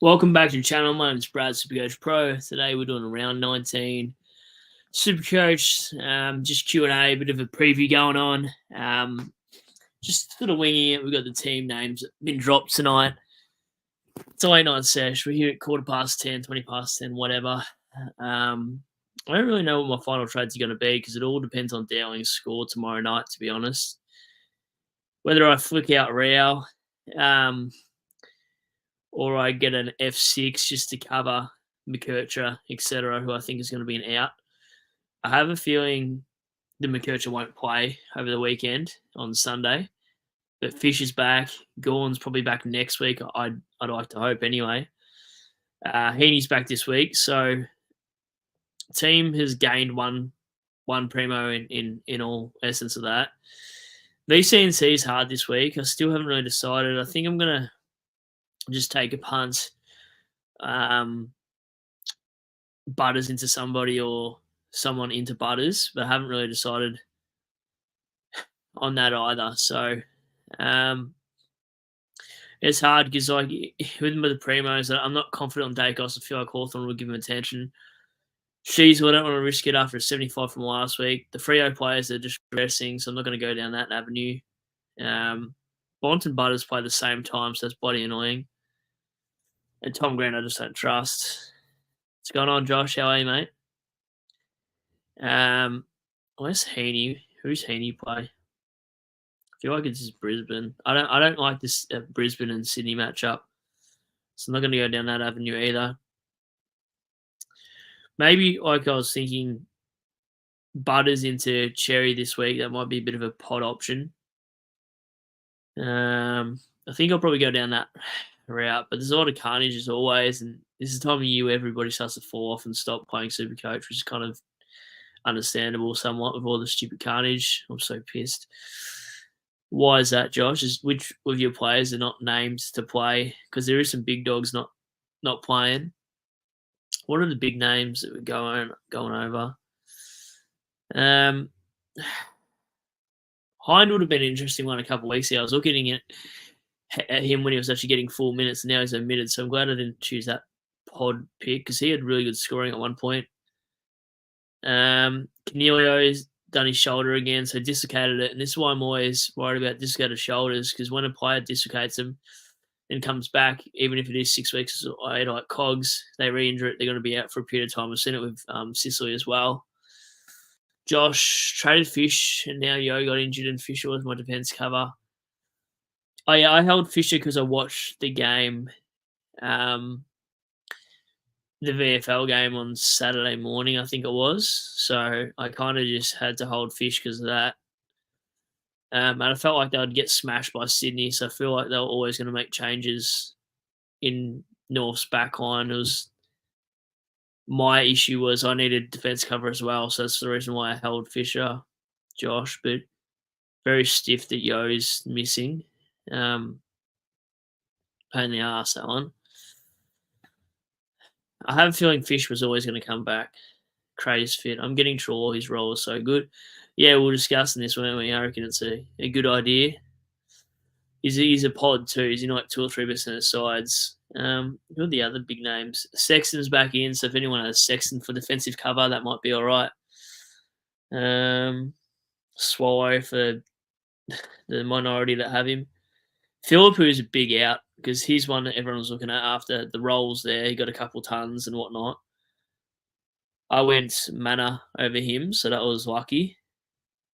Welcome back to the channel. My name is Brad, Supercoach Pro. Today we're doing a round 19 Supercoach, just Q&A, a bit of a preview going on. Just sort of winging it. We've got the team names that have been dropped tonight. It's a late night sesh. We're here at 10:15, 10, whatever. I don't really know what my final trades are going to be because it all depends on Dowling's score tomorrow night, to be honest. Whether I flick out Real, or I get an F6 just to cover McKercher, etc., who I think is going to be an out. I have a feeling the McKercher won't play over the weekend on Sunday, but Fish is back. Gorn's probably back next week. I'd like to hope anyway. Heaney's back this week, so team has gained one primo in all essence of that. VCNC is hard this week. I still haven't really decided. I think I'm gonna just take a punt. Butters into somebody or someone into Butters, but I haven't really decided on that either. So it's hard because like with the primos, I'm not confident on Dacos. I feel like Hawthorn will give him attention. Sheasel, I don't want to risk it after a 75 from last week. The Freo players are just progressing, so I'm not going to go down that avenue. Bont and Butters play the same time, so that's bloody annoying. And Tom Grant, I just don't trust. What's going on, Josh? How are you, mate? Where's Heaney? Who's Heaney play? I feel like it's just Brisbane. I don't like this Brisbane and Sydney matchup, so I'm not going to go down that avenue either. Maybe like I was thinking, Butters into Cherry this week. That might be a bit of a pod option. I think I'll probably go down that route, but there's a lot of carnage as always, and this is the time of year where everybody starts to fall off and stop playing Supercoach, which is kind of understandable somewhat with all the stupid carnage. I'm so pissed. Why is that, Josh? Is which of your players are not named to play? Because there is some big dogs not playing. What are the big names that we're going over? Hind would have been an interesting one a couple of weeks ago. I was looking at him when he was actually getting full minutes, and now he's omitted. So I'm glad I didn't choose that pod pick because he had really good scoring at one point. Canelio's done his shoulder again, so dislocated it. And this is why I'm always worried about dislocated shoulders, because when a player dislocates them and comes back, even if it is 6 weeks or like Cogs, they re-injure it, they're going to be out for a period of time. I've seen it with Sicily as well. Josh traded Fish, and now Yo got injured, and Fisher was my defence cover. Oh, yeah, I held Fisher because I watched the game, the VFL game on Saturday morning, I think it was. So I kind of just had to hold Fish because of that. And I felt like they would get smashed by Sydney, so I feel like they were always going to make changes in North's back line. It was my issue was I needed defence cover as well, so that's the reason why I held Fisher, Josh. But very stiff that Yo's missing. Pain in the arse, that one. I have a feeling Fish was always going to come back. Craze fit. I'm getting Traw. His role is so good. Yeah, we're discussing this, weren't we? I reckon it's a good idea. He's a pod too. He's in like 2 or 3% of sides. Who are the other big names? Sexton's back in, so if anyone has Sexton for defensive cover, that might be all right. Swallow for the minority that have him. Philippou is a big out because he's one that everyone was looking at after the rolls there. He got a couple tons and whatnot. I went Mana over him, so that was lucky.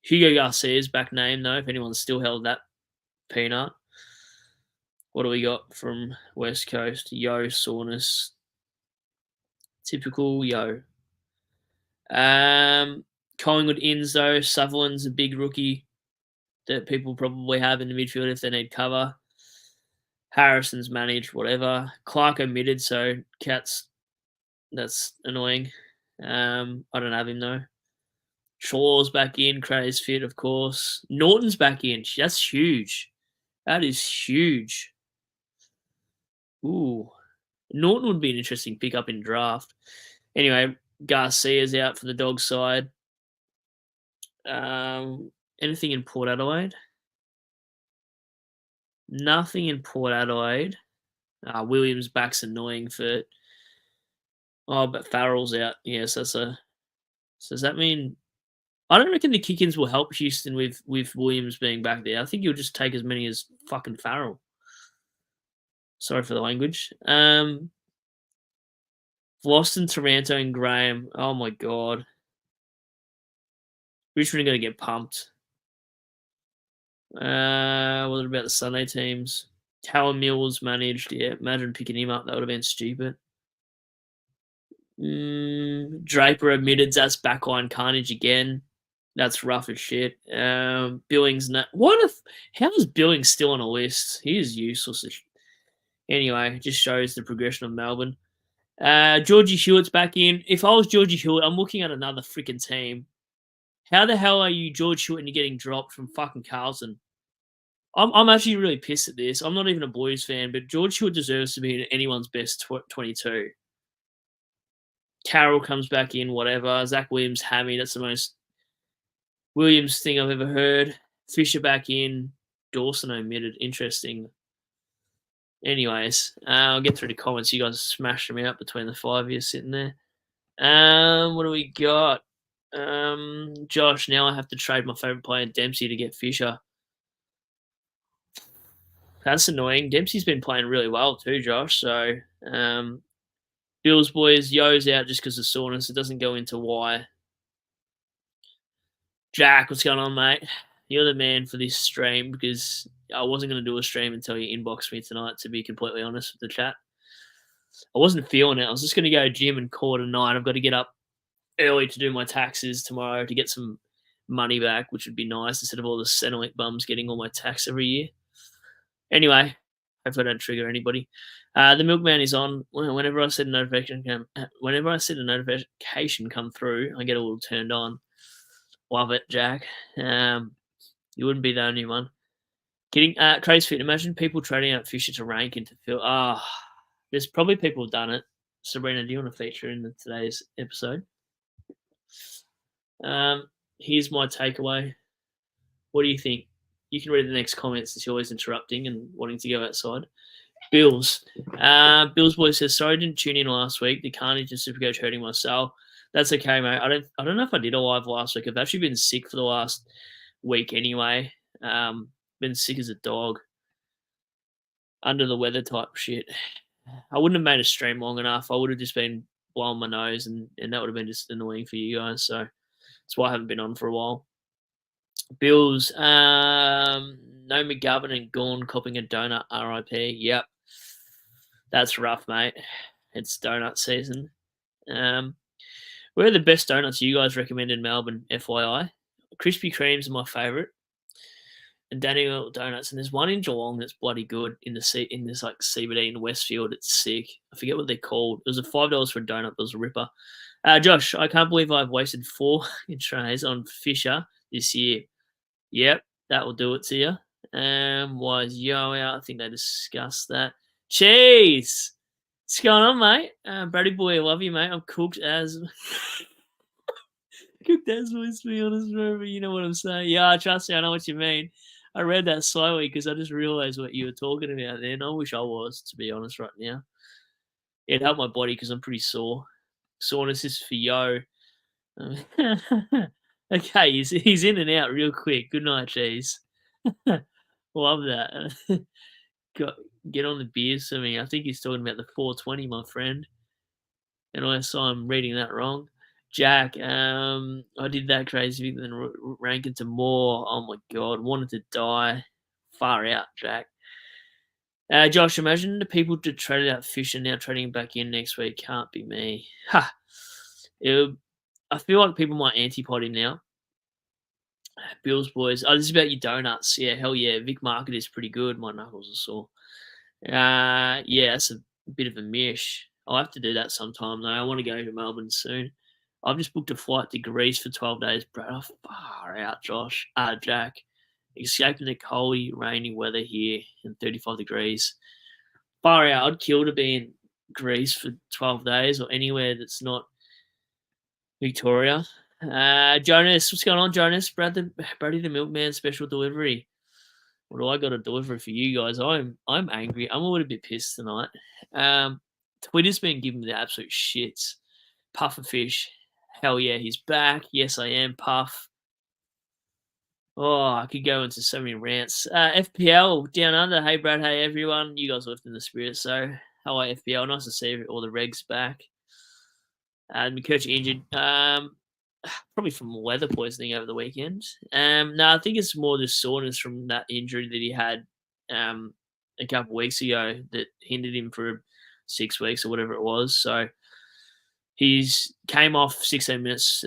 Hugo Garcia's back name, though, if anyone's still held that peanut. What do we got from West Coast? Yo, Soreness. Typical Yo. Collingwood ins, though. Sutherland's a big rookie that people probably have in the midfield if they need cover. Harrison's managed, whatever. Clark omitted, so Cats, that's annoying. I don't have him, though. Shaw's back in. Craze fit, of course. Norton's back in. That's huge. That is huge. Ooh. Norton would be an interesting pickup in draft. Anyway, Garcia's out for the dog side. Anything in Port Adelaide? Nothing in Port Adelaide. Williams back's annoying for. Oh, but Farrell's out. Yes, that's a. So does that mean? I don't reckon the kick-ins will help Houston with Williams being back there. I think you'll just take as many as fucking Farrell. Sorry for the language. Boston, Toronto, and Graham. Oh my god. Richmond are going to get pumped. What about the Sunday teams? Callum Mills managed. Yeah, imagine picking him up. That would have been stupid. Draper admitted that's backline carnage again. That's rough as shit. Billings. How is Billings still on a list? He is useless. Anyway, it just shows the progression of Melbourne. Georgie Hewitt's back in. If I was Georgie Hewitt, I'm looking at another freaking team. How the hell are you George Hewitt and you're getting dropped from fucking Carlton? I'm actually really pissed at this. I'm not even a Blues fan, but George Hewitt deserves to be in anyone's best 22. Carroll comes back in, whatever. Zach Williams hammy. That's the most Williams thing I've ever heard. Fisher back in. Dawson omitted. Interesting. Anyways, I'll get through the comments. You guys smashed them out between the 5 of you sitting there. What do we got? Josh, now I have to trade my favourite player, Dempsey, to get Fisher. That's annoying. Dempsey's been playing really well too, Josh. So, Bills boys, Yo's out just because of soreness. It doesn't go into why. Jack, what's going on, mate? You're the man for this stream because I wasn't going to do a stream until you inboxed me tonight, to be completely honest with the chat. I wasn't feeling it. I was just going to go gym and call it a night. I've got to get up early to do my taxes tomorrow to get some money back, which would be nice instead of all the Centrelink bums getting all my tax every year. Anyway, hopefully I don't trigger anybody. The milkman is on. Whenever I said a notification come through, I get a little turned on. Love it, Jack. You wouldn't be the only one. Kidding. Crazy fit. Imagine people trading out Fisher to rank into Phil. There's probably people who've done it. Sabrina, do you want to feature in today's episode? Here's my takeaway. What do you think? You can read the next comments since you're always interrupting and wanting to go outside. Bills. Bills boy says, sorry I didn't tune in last week. The carnage and Supercoach hurting myself. That's okay, mate. I don't know if I did a live last week. I've actually been sick for the last week anyway. Been sick as a dog. Under the weather type shit. I wouldn't have made a stream long enough. I would have just been blowing my nose and that would have been just annoying for you guys. So that's why I haven't been on for a while. Bills, no McGovern and Gorn copping a donut, RIP. Yep. That's rough, mate. It's donut season. Where are the best donuts you guys recommend in Melbourne, FYI? Krispy Kremes are my favourite. And Daniel Donuts. And there's one in Geelong that's bloody good in this like CBD in Westfield. It's sick. I forget what they're called. It was a $5 for a donut. It was a ripper. Josh, I can't believe I've wasted 4 trays on Fisher this year. Yep, that will do it to you. Why is Yo out? I think they discussed that. Cheese! What's going on, mate? Brady boy, I love you, mate. I'm cooked as... cooked as was, to be honest, bro. You know what I'm saying? Yeah, trust me, I know what you mean. I read that slowly because I just realised what you were talking about then. I wish I was, to be honest, right now. It helped my body because I'm pretty sore. Soreness is for Yo. Okay, he's in and out real quick. Good night, Cheese. Love that. Get on the beers for me. I think he's talking about the 420, my friend. And I saw him reading that wrong. Jack, I did that crazy thing, then rank into more. Oh my god, wanted to die. Far out, Jack. Josh, imagine the people to trade out Fisher now trading back in next week. Can't be me. Ha! I feel like people might anti-pod him now. Bills boys. Oh, this is about your donuts. Yeah, hell yeah. Vic Market is pretty good. My knuckles are sore. Yeah, that's a bit of a mish. I'll have to do that sometime though. I want to go to Melbourne soon. I've just booked a flight to Greece for 12 days, bro. Oh, far out, Jack. Escaping the cold, rainy weather here and 35 degrees. Far out. I'd kill to be in Greece for 12 days or anywhere that's not Victoria. Jonas, what's going on, Jonas? Brady the Milkman special delivery. What do I got to deliver for you guys? I'm angry. I'm a little bit pissed tonight. Twitter's been giving me the absolute shits. Pufferfish, hell yeah, he's back. Yes, I am. Puff. Oh, I could go into so many rants. FPL down under. Hey Brad. Hey everyone. You guys lifting the spirit. So hello FPL. Nice to see all the regs back. McCurch injured. Probably from weather poisoning over the weekend. No, I think it's more just soreness from that injury that he had a couple of weeks ago that hindered him for 6 weeks or whatever it was. So he's came off 16 minutes.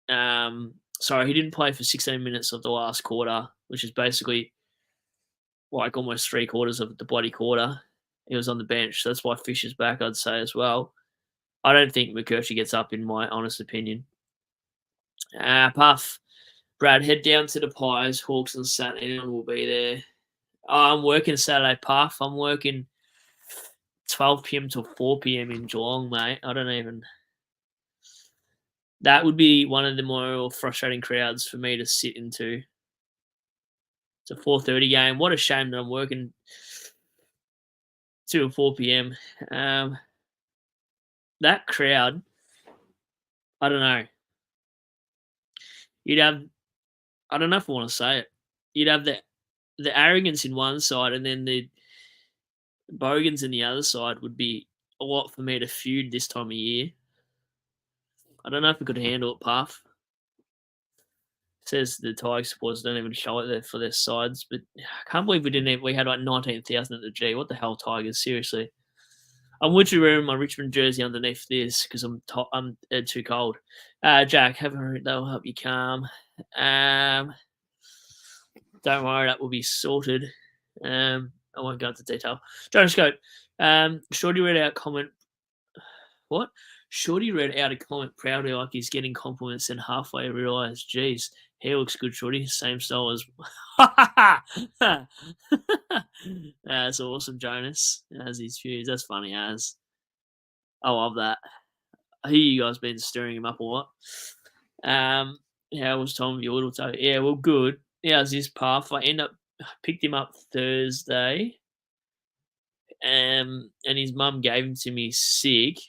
He didn't play for 16 minutes of the last quarter, which is basically like almost 3/4 of the bloody quarter. He was on the bench. So that's why Fish is back, I'd say, as well. I don't think McCurchy gets up, in my honest opinion. Puff. Brad, head down to the Pies, Hawks and Saturday. Anyone will be there. I'm working Saturday, Puff. I'm working 12 p.m. till 4 p.m. in Geelong, mate. I don't even... That would be one of the more frustrating crowds for me to sit into. It's a 4:30 game. What a shame that I'm working 2 or 4 p.m. That crowd, I don't know. You'd have... I don't know if I want to say it. You'd have the arrogance in one side, and then the bogans in the other side would be a lot for me to feud this time of year. I don't know if I could handle it, Puff. Says the Tiger supporters don't even show it there for their sides, but I can't believe we had like 19,000 at the G. What the hell, Tigers? Seriously. I'm literally wearing my Richmond jersey underneath this because I'm too cold. Jack, have a root, that'll help you calm. Don't worry, that will be sorted. I won't go into detail. Jonas Goat, Shorty read out comment. What? Shorty read out a comment proudly like he's getting compliments and halfway realised, geez, hair looks good, Shorty. Same style as... That's awesome, Jonas. As his views. That's funny as. I love that. I hear you guys been stirring him up a lot. How was Tom your little toe? Yeah, well, good. How's his path? I picked him up Thursday, and his mum gave him to me sick.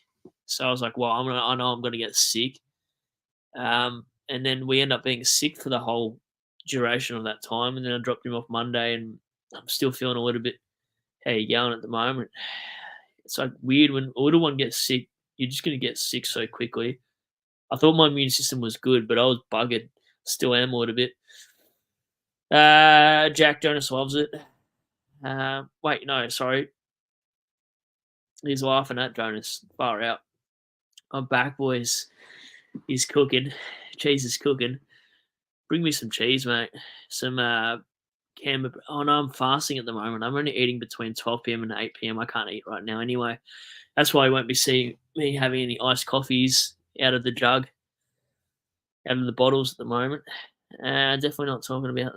So I was like, well, I know I'm going to get sick. And then we end up being sick for the whole duration of that time. And then I dropped him off Monday, and I'm still feeling a little bit how you going at the moment. It's like weird when a little one gets sick, you're just going to get sick so quickly. I thought my immune system was good, but I was buggered. Still am a little bit. Jack Jonas loves it. Wait, no, sorry. He's laughing at Jonas. Far out. I'm back, boys. He's cooking. Cheese is cooking. Bring me some cheese, mate. Some camembert. Oh, no, I'm fasting at the moment. I'm only eating between 12 p.m. and 8 p.m. I can't eat right now anyway. That's why you won't be seeing me having any iced coffees out of the jug, out of the bottles at the moment. Definitely not talking about...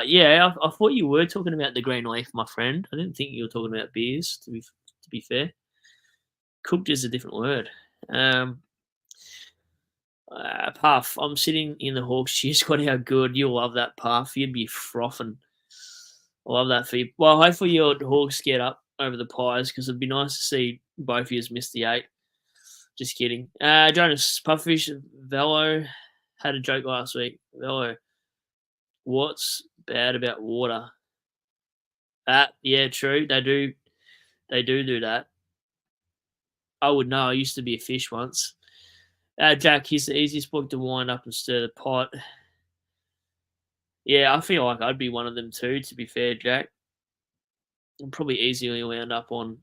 yeah, I thought you were talking about the green leaf, my friend. I didn't think you were talking about beers, to be fair. Cooked is a different word. Puff, I'm sitting in the Hawks cheer squad. How good. You'll love that, Puff. You'd be frothing. I love that for you. Well, hopefully your Hawks get up over the Pies because it'd be nice to see both of you miss the 8. Just kidding. Jonas, Puffish, Velo had a joke last week. Velo, what's bad about water? Yeah, true. They do that. I would know. I used to be a fish once. Jack, he's the easiest book to wind up and stir the pot. Yeah, I feel like I'd be one of them too, to be fair, Jack. I'm probably easily wound up on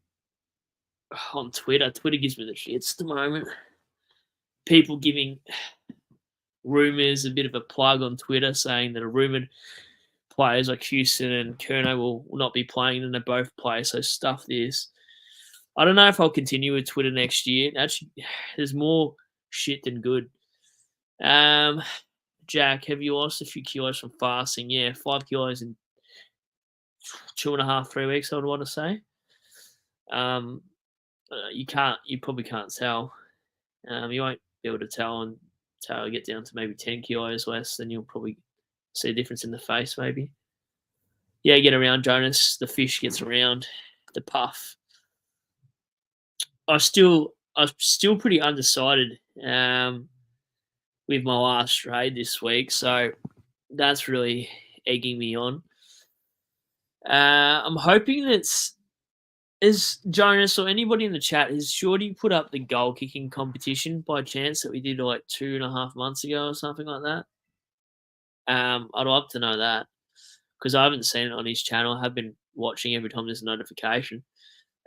Twitter. Twitter gives me the shits at the moment. People giving rumours a bit of a plug on Twitter saying that a rumoured players like Houston and Kerno will not be playing and they both play, so stuff this. I don't know if I'll continue with Twitter next year. Actually, there's more shit than good. Jack, have you lost a few kilos from fasting? Yeah, 5 kilos in 2.5, 3 weeks, I would want to say. You probably can't tell. You won't be able to tell until you get down to maybe 10 kilos less, then you'll probably see a difference in the face, maybe. Yeah, get around Jonas. The fish gets around the puff. I'm still pretty undecided with my last trade this week, so that's really egging me on. I'm hoping that's is Jonas or anybody in the chat, has Shorty put up the goal kicking competition by chance that we did like 2.5 months ago or something like that? I'd love to know that because I haven't seen it on his channel. I have been watching every time there's a notification.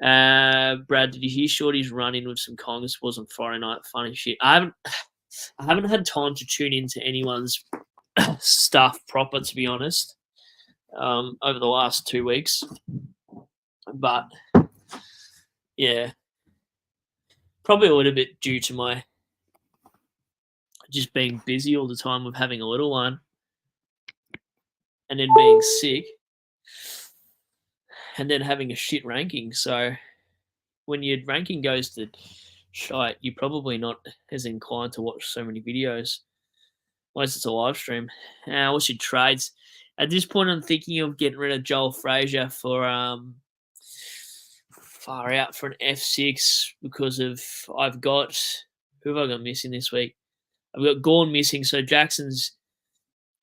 Brad, did you hear Shorty's run in with some Congress was on Friday night? Funny shit. I haven't had time to tune into anyone's stuff proper, to be honest, over the last 2 weeks. But yeah, probably a little bit due to my just being busy all the time with having a little one and then being sick and then having a shit ranking. So when your ranking goes to shite, you're probably not as inclined to watch so many videos unless it's a live stream. What's your trades? At this point, I'm thinking of getting rid of Joel Frazier for far out for an F6 because of I've got who have I got missing this week? I've got Gorn missing, so Jackson's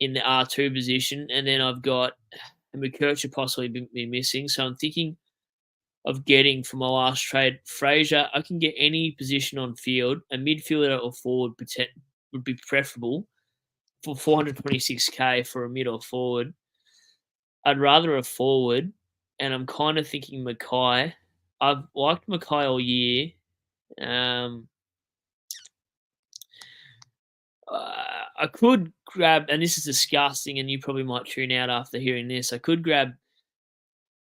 in the R2 position, and then I've got McKercher possibly be missing. So I'm thinking of getting for my last trade Frazier. I can get any position on field. A midfielder or forward would be preferable for 426k for a mid or forward. I'd rather a forward, and I'm kind of thinking Mackay. I've liked Mackay all year. I could grab, and this is disgusting, and you probably might tune out after hearing this. I could grab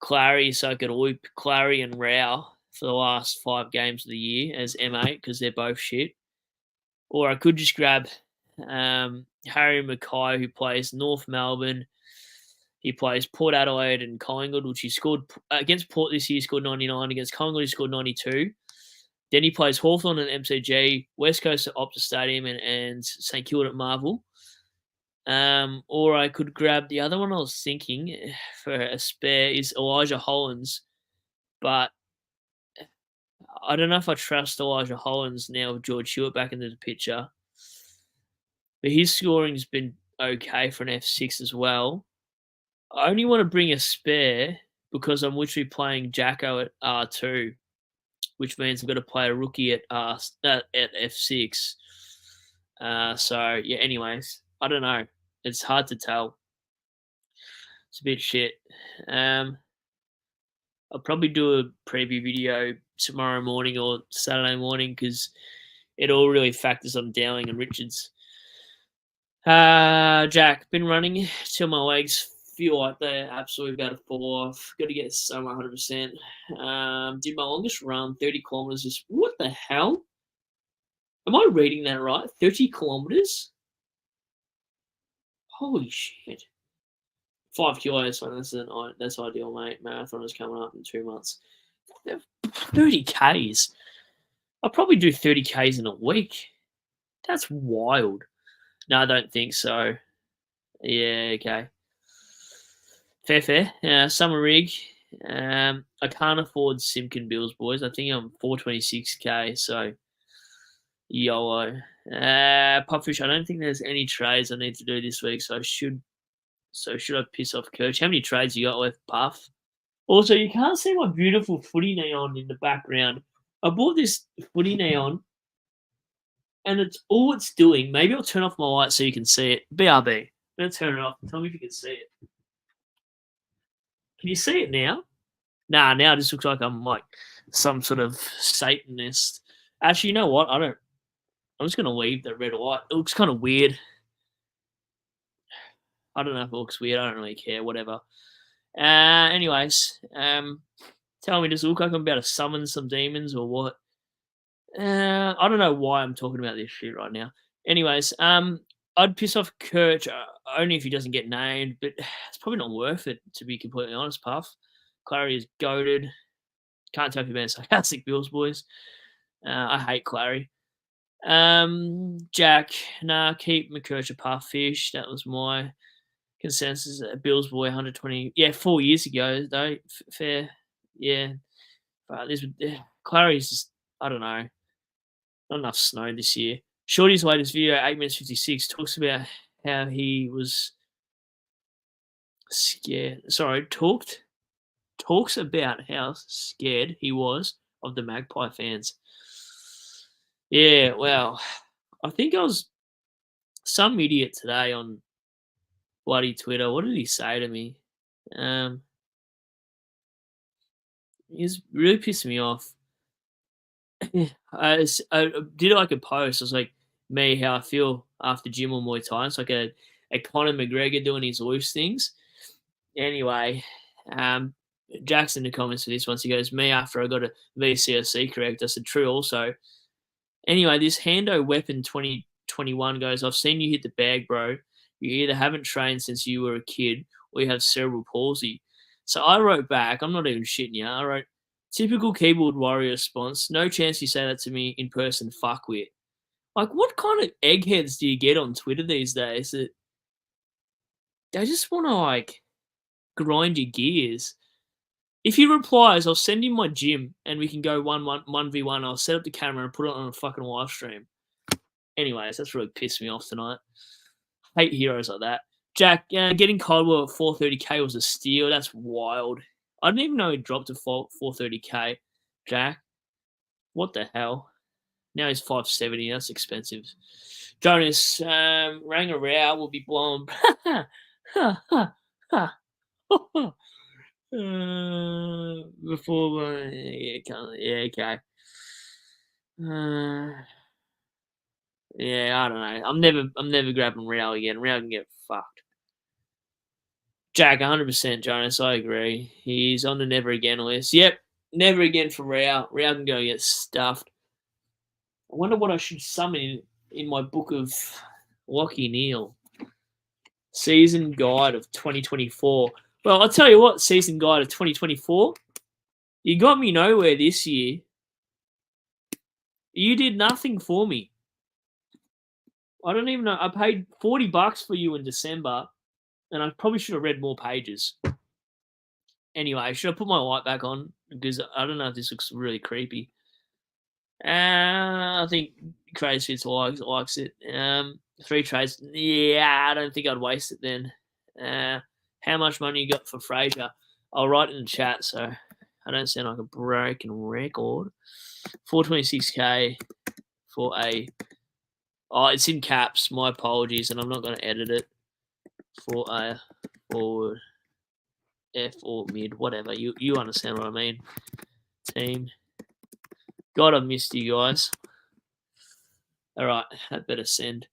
Clary so I could loop Clary and Rao for the last 5 games of the year as M8 because they're both shit. Or I could just grab Harry Mackay, who plays North Melbourne. He plays Port Adelaide and Collingwood, which he scored against Port this year. He scored 99. Against Collingwood, he scored 92. Then he plays Hawthorn at MCG, West Coast at Optus Stadium, and St Kilda at Marvel. Or I could grab the other one I was thinking for a spare is Elijah Hollins, but I don't know if I trust Elijah Hollins now with George Hewitt back into the picture. But his scoring's been okay for an F6 as well. I only want to bring a spare because I'm literally playing Jacko at R2, which means I've got to play a rookie at F6. So yeah. Anyways, I don't know. It's hard to tell. It's a bit shit. I'll probably do a preview video tomorrow morning or Saturday morning because it all really factors on Dowling and Richards. Jack, been running till my legs feel like they're absolutely about to fall off. Got to get some 100%. Did my longest run, 30 kilometers. Just what the hell? Am I reading that right? 30 kilometers? Holy shit. 5 kilos, man. That's ideal, mate. Marathon is coming up in 2 months. 30 Ks. I'll probably do 30 Ks in a week. That's wild. No, I don't think so. Yeah, okay. Fair. Summer rig. I can't afford Simkin bills, boys. I think I'm 426k, so YOLO. Pupfish, I don't think there's any trades I need to do this week, so should I piss off Coach? How many trades you got left, Puff? Also, you can't see my beautiful footy neon in the background. I bought this footy neon, and all it's doing. Maybe I'll turn off my light so you can see it. BRB. I'm going to turn it off. Tell me if you can see it. Can you see it now? Nah, now it just looks like I'm like some sort of Satanist. Actually, you know what? I'm just going to leave the red light. It looks kind of weird. I don't know if it looks weird. I don't really care. Whatever. Anyways, tell me, does it look like I'm about to summon some demons or what? I don't know why I'm talking about this shit right now. Anyways, I'd piss off Kurt only if he doesn't get named, but it's probably not worth it, to be completely honest, Puff. Clary is goated. Can't tell if you've been sarcastic, Bills boys. I hate Clary. Jack, nah, keep McKercher Puff Fish. That was my Consensus, Bills boy, 120. Yeah, 4 years ago though. Fair, yeah. But this, Clary's just, I don't know, not enough snow this year. Shorty's latest video, 8 minutes 56, talks about how he was scared. Sorry, talks about how scared he was of the Magpie fans. Yeah, well, I think I was some idiot today on bloody Twitter. What did he say to me? He's really pissing me off. I did like a post. I was like, me, how I feel after gym or Muay Thai. It's like a Conor McGregor doing his loose things. Anyway, Jack's in the comments for this once. He goes, me after I got a VCSC correct. I said, true also. Anyway, this Hando Weapon 2021 goes, I've seen you hit the bag, bro. You either haven't trained since you were a kid or you have cerebral palsy. So I wrote back, I'm not even shitting you. I wrote, typical keyboard warrior response. No chance you say that to me in person, fuckwit. Like, what kind of eggheads do you get on Twitter these days that they just want to, like, grind your gears? If he replies, I'll send him my gym and we can go 1v1. I'll set up the camera and put it on a fucking live stream. Anyways, that's really pissed me off tonight. Hate heroes like that. Jack, getting Caldwell at 430k was a steal. That's wild. I didn't even know he dropped to 430k. Jack, what the hell? Now he's 570. That's expensive. Jonas, Ranga Rao will be blown. Before, yeah, okay. Yeah, I don't know. I'm never grabbing Rao again. Rao can get fucked. Jack, 100%, Jonas. I agree. He's on the never again list. Yep, never again for Rao. Rao can go get stuffed. I wonder what I should summon in my book of Lockie Neal. Season guide of 2024. Well, I'll tell you what, season guide of 2024. You got me nowhere this year. You did nothing for me. I don't even know. I paid $40 for you in December, and I probably should have read more pages. Anyway, should I put my light back on? Because I don't know if this looks really creepy. I think Crazy Fits likes it. 3 trades. Yeah, I don't think I'd waste it then. How much money you got for Fraser? I'll write it in the chat so I don't sound like a broken record. 426k for a. Oh, it's in caps. My apologies, and I'm not going to edit it. For a forward, F or mid, whatever. You understand what I mean. Team. God, I've missed you guys. All right, that better send.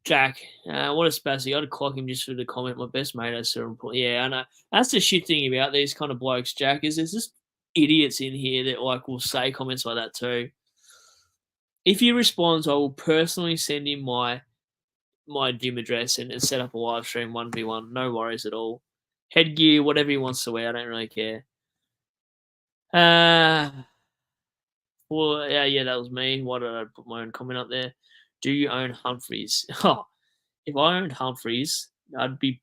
Jack, what a spazzy. I'd clock him just for the comment. My best mate has cerebral palsy. Yeah, I know. That's the shit thing about these kind of blokes, Jack, is there's just idiots in here that like will say comments like that too. If he responds, I will personally send him my gym address and set up a live stream 1v1. No worries at all. Headgear, whatever he wants to wear, I don't really care. Well, yeah, that was me. Why did I put my own comment up there? Do you own Humphreys? Oh, if I owned Humphreys, I'd be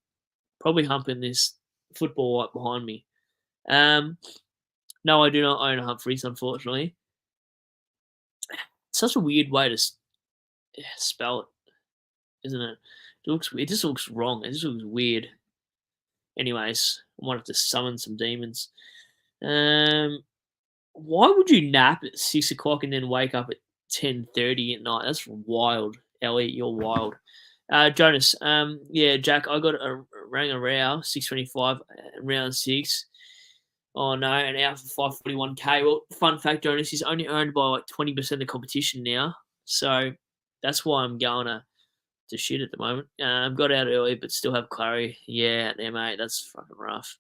probably humping this football right behind me. No, I do not own Humphreys, unfortunately. It's such a weird way to spell it, isn't it? It just looks wrong. It just looks weird. Anyways, I might have to summon some demons. Why would you nap at 6 o'clock and then wake up at 10:30 at night? That's wild, Elliot. You're wild. Jonas, yeah, Jack, I got a Ranga Rao, 625, round 6. Oh no, and out for 541k. Well, fun fact, Jonas, he's only owned by like 20% of the competition now, so that's why I'm going to shit at the moment. Got out early, but still have Clary. Yeah, there, mate. That's fucking rough.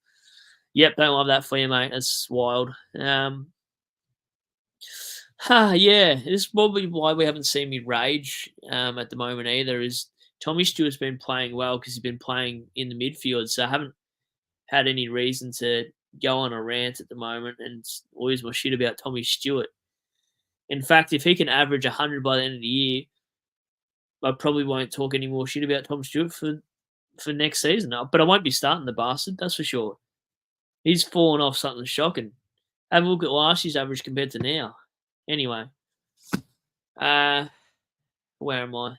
Yep, don't love that for you, mate. That's wild. Yeah, this is probably why we haven't seen me rage at the moment either. Is Tommy Stewart's been playing well because he's been playing in the midfield, so I haven't had any reason to go on a rant at the moment and lose my shit about Tommy Stewart. In fact, if he can average 100 by the end of the year, I probably won't talk any more shit about Tom Stewart for for next season. But I won't be starting the bastard, that's for sure. He's fallen off something shocking. Have a look at last year's average compared to now. Anyway, where am I?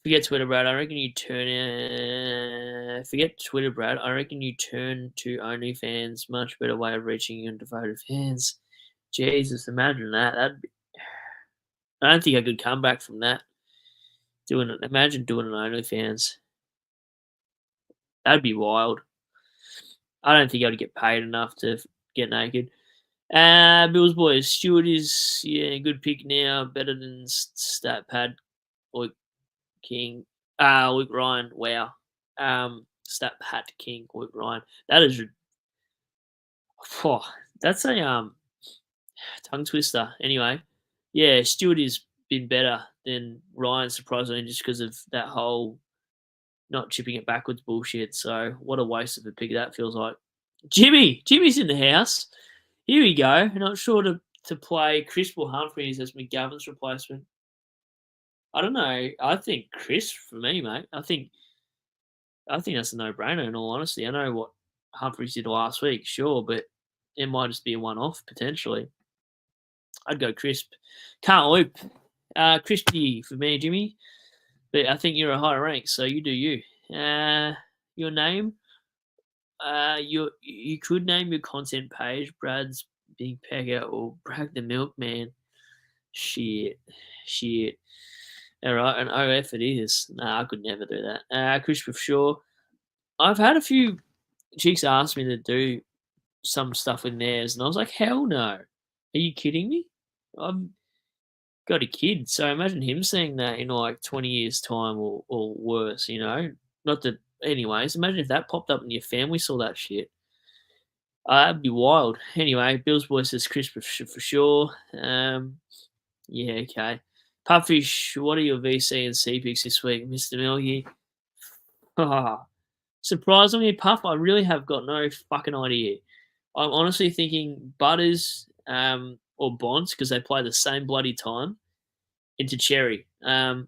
Forget Twitter, Brad. I reckon you turn. Forget Twitter, Brad. I reckon you turn to OnlyFans. Much better way of reaching your devoted fans. Jesus, imagine that. I don't think I could come back from that. Imagine doing an OnlyFans. That'd be wild. I don't think I'd get paid enough to get naked. Bills boys. Stewart is good pick now. Better than Stat Pad or King. Luke Ryan. Wow. Stat Pad King. Luke Ryan. That is. That's a tongue twister. Anyway, yeah, Stewart has been better than Ryan, surprisingly, just because of that whole not chipping it backwards bullshit. So what a waste of a pick that feels like. Jimmy's in the house. Here we go. Not sure to play Chris or Humphries as McGovern's replacement. I don't know. I think Chris for me, mate. I think that's a no-brainer. In all honesty, I know what Humphries did last week, sure, but it might just be a one-off potentially. I'd go Crisp. Can't loop. Crispy for me, Jimmy. But I think you're a higher rank, so you do you. Your name? You could name your content page Brad's Big Pecker or Bragg the Milkman. Shit. All right, an OF it is. Nah, I could never do that. Chris for sure. I've had a few chicks ask me to do some stuff in theirs, and I was like, hell no. Are you kidding me? I've got a kid, so imagine him saying that in like 20 years' time or worse, you know? Not that, anyways, imagine if that popped up and your family saw that shit. That'd be wild. Anyway, Bill's boy says Chris for sure. Yeah, okay. Puffish, what are your VC and C picks this week, Mr. Milky? Surprisingly, Puff, I really have got no fucking idea. I'm honestly thinking Butters or Bonds because they play the same bloody time into Cherry. I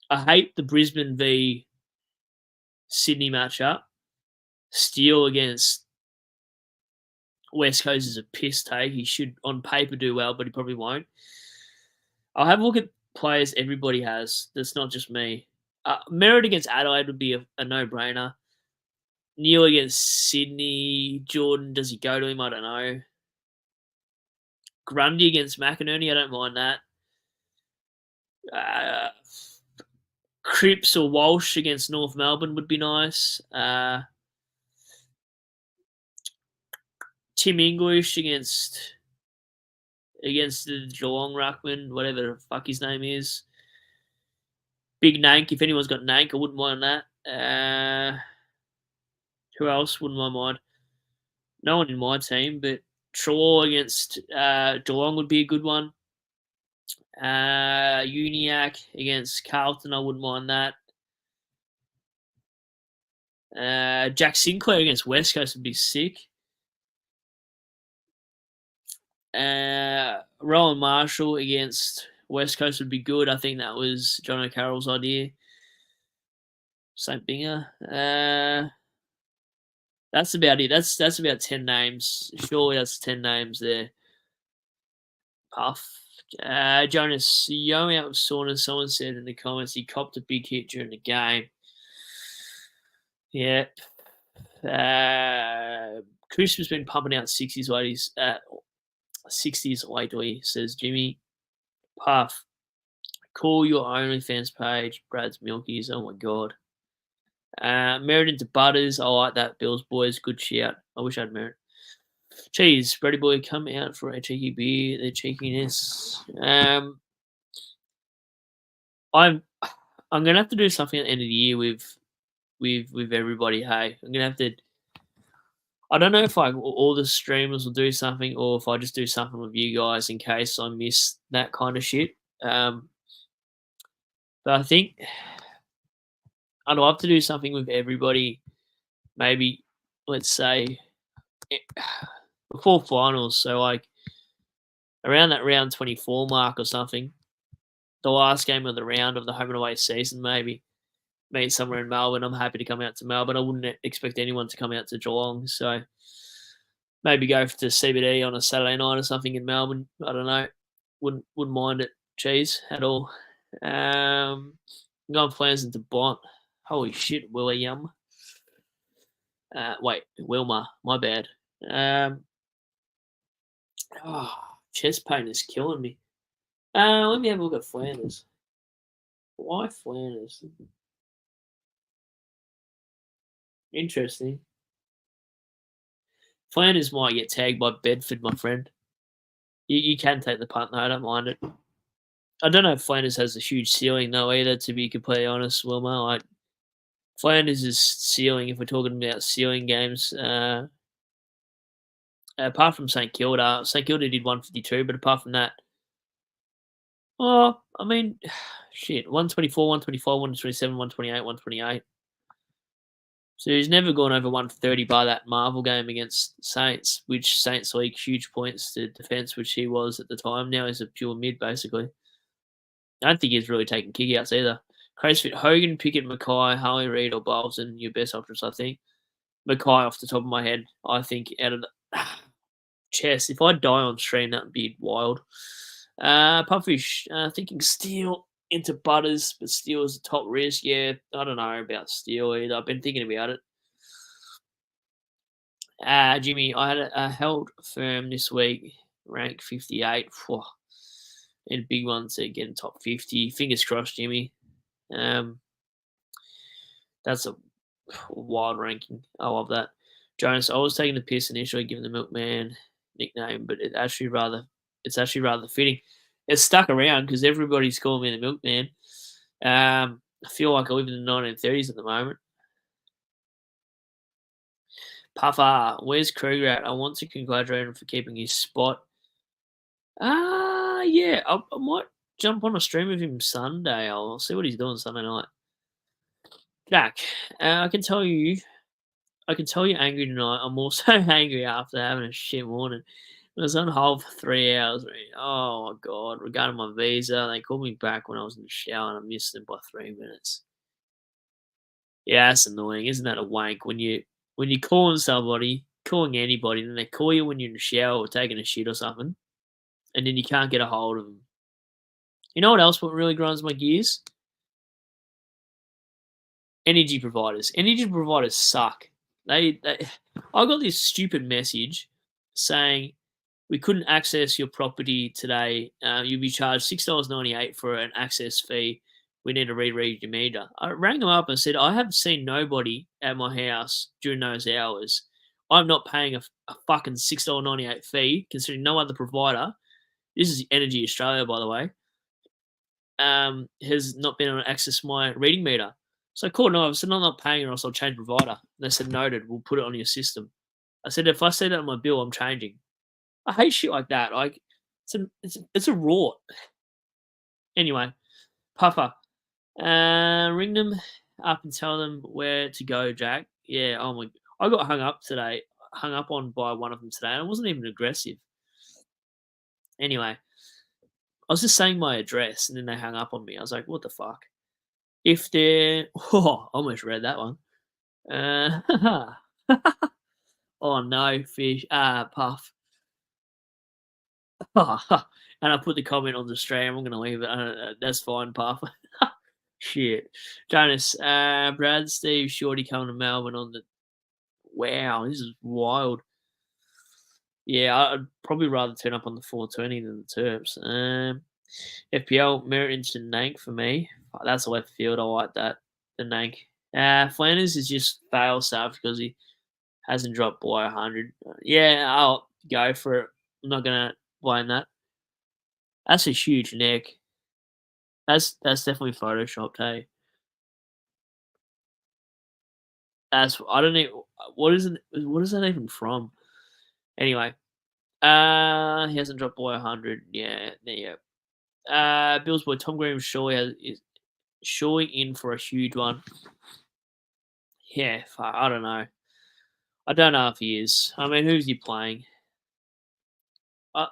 hate the Brisbane v Sydney matchup. Steele against West Coast is a piss take. He should, on paper, do well, but he probably won't. I'll have a look at players everybody has. That's not just me. Merritt against Adelaide would be a no-brainer. Neil against Sydney. Jordan, does he go to him? I don't know. Grundy against McInerney, I don't mind that. Cripps or Walsh against North Melbourne would be nice. Tim English against the Geelong Ruckman, whatever the fuck his name is. Big Nank, if anyone's got Nank, I wouldn't mind that. Who else wouldn't mind? No one in my team, but Trelaw against Geelong would be a good one. Uniac against Carlton, I wouldn't mind that. Jack Sinclair against West Coast would be sick. Rowan Marshall against West Coast would be good. I think that was John O'Carroll's idea. St. Binger. That's about it. That's about 10 names. Surely that's 10 names there. Puff. Jonas, yo out of sauna. Someone said in the comments he copped a big hit during the game. Yep. Chris has been pumping out 60s ladies. 60s lately, says Jimmy. Puff. Call your OnlyFans page. Brad's Milkies. Oh my god. Merritt into Butters. I like that. Bills boys. Good shout. I wish I had Merritt. Cheese, Brady boy, come out for a cheeky beer. The cheekiness. I'm gonna have to do something at the end of the year with everybody. Hey, I'm gonna have to. I don't know if all the streamers will do something or if I just do something with you guys in case I miss that kind of shit. But I think I'd love to do something with everybody. Maybe let's say before finals, so like around that round 24 mark or something. The last game of the round of the home and away season, maybe. meet somewhere in Melbourne, I'm happy to come out to Melbourne. I wouldn't expect anyone to come out to Geelong, so maybe go to CBD on a Saturday night or something in Melbourne. I don't know. Wouldn't mind it, cheese at all. Going plans into Bont. Holy shit, William. Wait, Wilma. My bad. Chest pain is killing me. Let me have a look at Flanders. Why Flanders? Interesting. Flanders might get tagged by Bedford, my friend. You can take the punt, though. I don't mind it. I don't know if Flanders has a huge ceiling, though, either, to be completely honest, Wilma. Like, Flanders' ceiling, if we're talking about ceiling games, apart from St Kilda did 152, but apart from that, I mean, shit, 124, 125, 127, 128, 128. So he's never gone over 130 by that Marvel game against Saints, which Saints league huge points to defence, which he was at the time. Now he's a pure mid, basically. I don't think he's really taking kick-outs either. Cracefit, Hogan, Pickett, Mackay, Harley Reid, or Bolton, your best options, I think. Mackay, off the top of my head, I think out of the chest, if I die on stream, that would be wild. Puffish, thinking Steele into Butters, but Steele is a top risk. Yeah, I don't know about Steele either. I've been thinking about it. Jimmy, I had a held firm this week, rank 58. Whew. And a big one to get in top 50. Fingers crossed, Jimmy. That's a wild ranking. I love that. Jonas, I was taking the piss initially, giving the Milkman nickname, but it's actually rather fitting. It's stuck around because everybody's calling me the Milkman. I feel like I live in the 1930s at the moment. Puffer, where's Kruger at? I want to congratulate him for keeping his spot. Yeah, I might jump on a stream with him Sunday. I'll see what he's doing Sunday night. Jack, I can tell you angry tonight. I'm also angry after having a shit morning. I was on hold for 3 hours. Oh my god! Regarding my visa, they called me back when I was in the shower and I missed them by 3 minutes. Yeah, that's annoying. Isn't that a wank when you're calling somebody, calling anybody, and then they call you when you're in the shower or taking a shit or something, and then you can't get a hold of them. You know what else? What really grinds my gears? Energy providers. Energy providers suck. I got this stupid message saying we couldn't access your property today. You'll be charged $6.98 for an access fee. We need to reread your meter. I rang them up and said, I have seen nobody at my house during those hours. I'm not paying a fucking $6.98 fee, considering no other provider. This is Energy Australia, by the way. Has not been able to access my reading meter. So I called them up. I said, I'm not paying or else I'll change provider. And they said, noted, we'll put it on your system. I said, if I see that on my bill, I'm changing. I hate shit like that. Like, it's a rort. Anyway, Puffer, ring them up and tell them where to go, Jack. Yeah, oh my, I got hung up on by one of them today, and I wasn't even aggressive. Anyway, I was just saying my address, and then they hung up on me. I was like, what the fuck? If they're, I almost read that one. Oh no, fish. Puff. And I put the comment on the stream. I'm going to leave it. That's fine, Puff. Shit. Jonas, Brad, Steve, Shorty coming to Melbourne on the. Wow, this is wild. Yeah, I'd probably rather turn up on the 420 than the Terps. FPL, Merrington Nank for me. That's a left field. I like that. The Nank. Flanders is just fail safe because he hasn't dropped below 100. Yeah, I'll go for it. I'm not going to blame that. That's a huge neck. That's definitely photoshopped, hey. I don't know what is that even from? Anyway, he hasn't dropped below 100. Yeah, there you go. Bill's boy Tom Green is surely in for a huge one. Yeah, I don't know. I don't know if he is. I mean, who's he playing?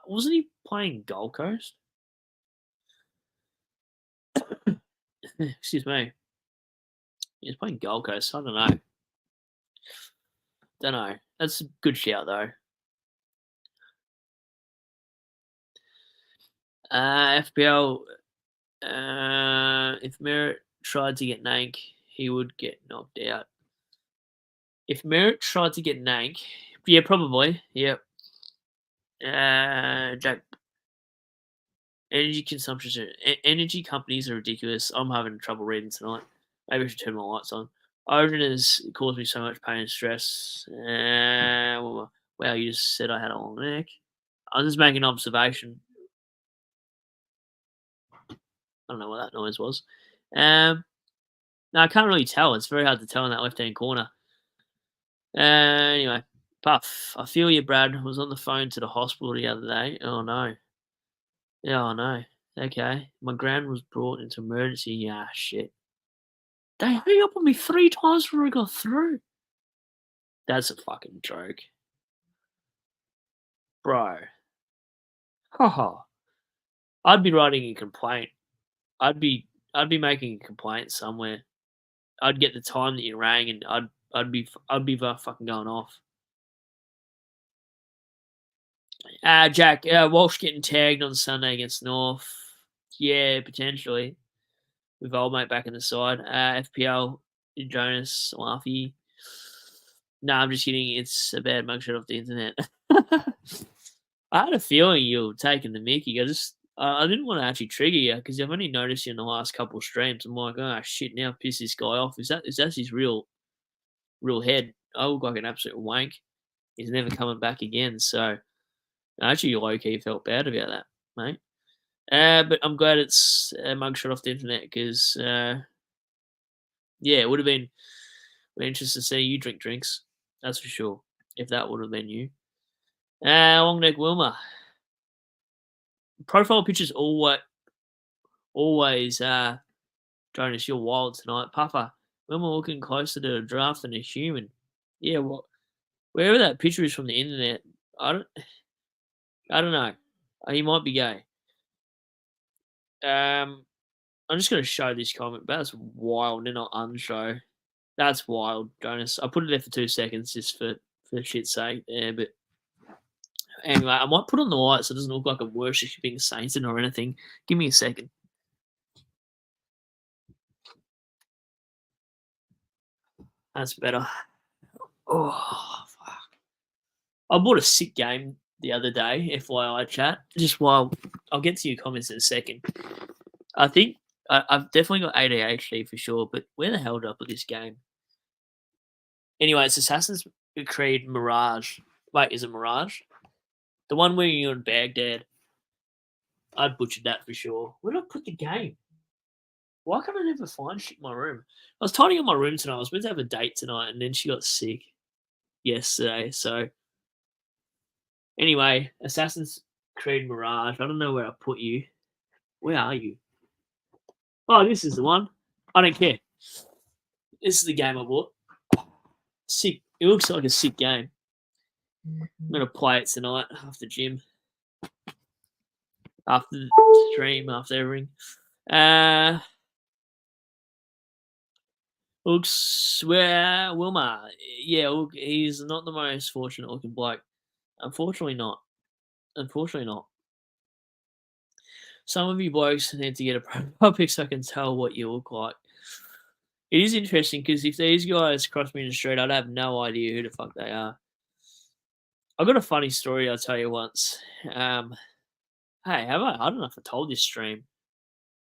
Wasn't he playing Gold Coast? Excuse me. He's playing Gold Coast. I don't know. Don't know. That's a good shout though. FPL. If Merritt tried to get Nank, he would get knocked out. If Merritt tried to get Nank, yeah, probably. Yep. Jack. Energy consumption. Energy companies are ridiculous. I'm having trouble reading tonight. Maybe I should turn my lights on. Origin has caused me so much pain and stress. Wow, you just said I had a long neck. I was just making an observation. I don't know what that noise was. No, I can't really tell. It's very hard to tell in that left-hand corner. Anyway, Puff, I feel you, Brad. I was on the phone to the hospital the other day. Oh, no. Yeah, I know. Okay. My gran was brought into emergency. Yeah, shit. They hung up on me 3 times before I got through. That's a fucking joke. Bro. Haha. I'd be writing a complaint. I'd be making a complaint somewhere. I'd get the time that you rang and I'd be fucking going off. Jack, Walsh getting tagged on Sunday against North. Yeah, potentially. With old mate back in the side. FPL, Jonas, Laffy. No, I'm just kidding. It's a bad mugshot off the internet. I had a feeling you were taking the mickey. I didn't want to actually trigger you because I've only noticed you in the last couple of streams. I'm like, oh shit, now piss this guy off. Is that his real head? I look like an absolute wank. He's never coming back again. So I actually low key felt bad about that, mate. But I'm glad it's a mugshot off the internet because yeah, it would have been interesting to see you drink drinks. That's for sure. If that would have been you. Long neck Wilmer. Profile pictures always Jonas, you're wild tonight. Papa, Wilmer looking closer to a draft than a human. Yeah, well, wherever that picture is from the internet, I don't know. He might be gay. I'm just gonna show this comment, but that's wild and not unshow. That's wild, Jonas. I put it there for 2 seconds just for shit's sake. Yeah, but anyway, I might put on the light so it doesn't look like I'm worshipping Satan or anything. Give me a second. That's better. Oh, fuck. I bought a sick game the other day, FYI chat. Just while I'll get to your comments in a second. I think I've definitely got ADHD for sure, but where the hell did I put this game? Anyway, it's Assassin's Creed Mirage. Wait, is it Mirage? The one where you're in Baghdad. I'd butchered that for sure. Where did I put the game? Why can't I never find shit in my room? I was tidying up my room tonight. I was meant to have a date tonight, and then she got sick yesterday. So, anyway, Assassin's Creed Mirage. I don't know where I put you. Where are you? Oh, this is the one. I don't care. This is the game I bought. Sick. It looks like a sick game. I'm gonna play it tonight after gym, after the stream, after everything. Looks where Wilmar. Yeah, look, he's not the most fortunate looking bloke. Unfortunately not. Unfortunately not. Some of you blokes need to get a profile pic so I can tell what you look like. It is interesting because if these guys cross me in the street, I'd have no idea who the fuck they are. I got a funny story I'll tell you once. Hey, have I? I don't know if I told this stream.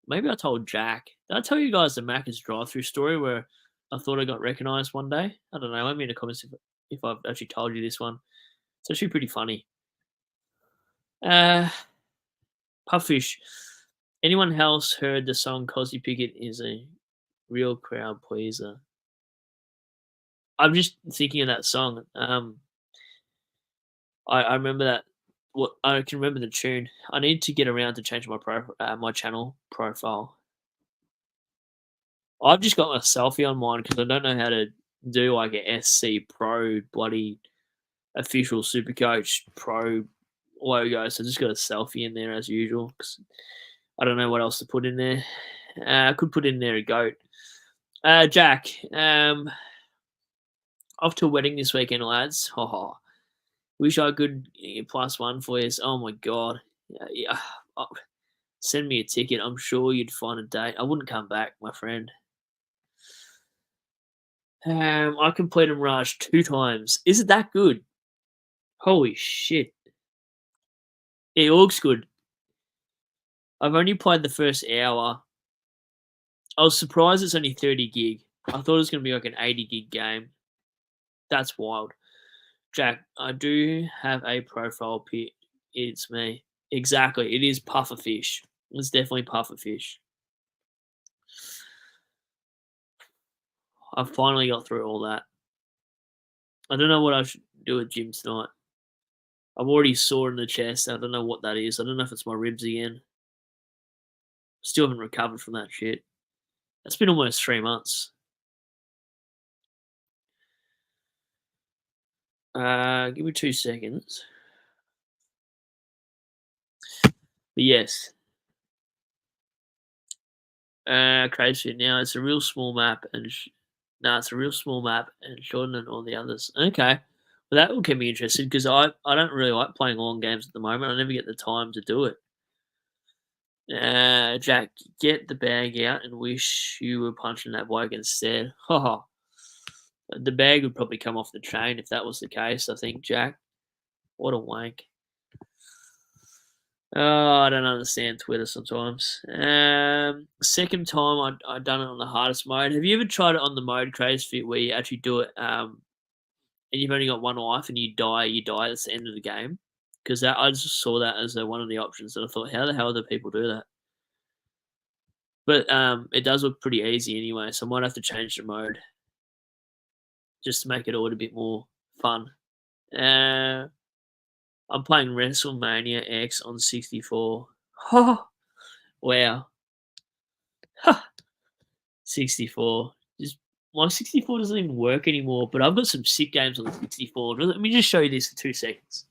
Maybe I told Jack. Did I tell you guys the Macca's drive-through story where I thought I got recognised one day? I don't know. Let me in the comments if I've actually told you this one. It's actually pretty funny. Puffish. Anyone else heard the song Cosy Pickett is a real crowd pleaser? I'm just thinking of that song. I remember that. What I can remember the tune. I need to get around to change my my channel profile. I've just got a selfie on mine because I don't know how to do like a SC Pro bloody official Supercoach Pro logo. So I just got a selfie in there as usual because I don't know what else to put in there. I could put in there a goat. Jack, off to a wedding this weekend, lads. Oh, wish I could get +1 for you. Oh my god. Yeah. Oh, send me a ticket. I'm sure you'd find a date. I wouldn't come back, my friend. I completed Mirage 2 times. Is it that good? Holy shit. It looks good. I've only played the first hour. I was surprised it's only 30 gig. I thought it was going to be like an 80 gig game. That's wild. Jack, I do have a profile pic. It's me. Exactly. It is pufferfish. It's definitely pufferfish. I finally got through all that. I don't know what I should do at gym tonight. I'm already sore in the chest. I don't know what that is. I don't know if it's my ribs again. Still haven't recovered from that shit. It's been almost 3 months. Give me 2 seconds. But yes. Crazy. Now it's a real small map and it's a real small map and shorter than all the others. Okay. Well, that will keep me interested because I don't really like playing long games at the moment. I never get the time to do it. Jack, get the bag out and wish you were punching that bloke instead. Oh, the bag would probably come off the chain if that was the case, I think, Jack. What a wank. Oh, I don't understand Twitter sometimes. Second time I done it on the hardest mode. Have you ever tried it on the mode Crazy Fit where you actually do it and you've only got one life and you die, that's the end of the game? Because I just saw that as one of the options and I thought, how the hell do people do that? But it does look pretty easy anyway, so I might have to change the mode just to make it a little bit more fun. I'm playing WrestleMania X on 64. Oh, wow. 64. Just my 64 doesn't even work anymore, but I've got some sick games on the 64. Let me just show you this for 2 seconds.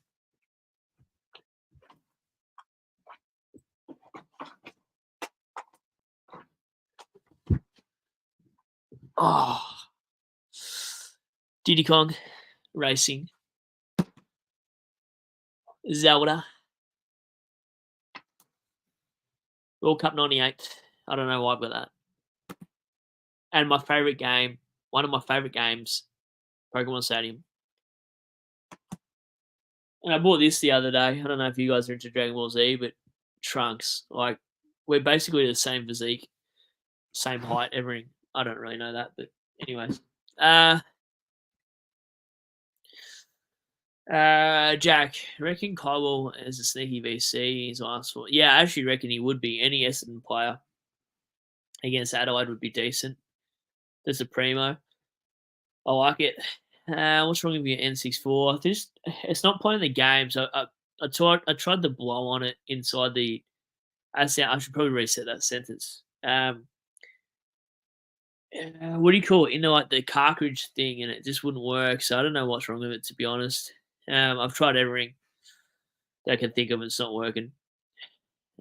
Oh, Diddy Kong Racing, Zelda, World Cup 98. I don't know why I've got that. And my favorite game, one of my favorite games, Pokemon Stadium. And I bought this the other day. I don't know if you guys are into Dragon Ball Z, but Trunks. Like, we're basically the same physique, same height, everything. I don't really know that, but anyways. Jack, reckon Caldwell is a sneaky VC. He's asked for. Yeah, I actually reckon he would be. Any Essendon player against Adelaide would be decent. There's a primo. I like it. What's wrong with your N64? It's not playing the game. So I tried to blow on it inside the. I should probably reset that sentence. What do you call it? Like the cartridge thing, and it just wouldn't work. So I don't know what's wrong with it, to be honest. I've tried everything that I can think of, and it's not working.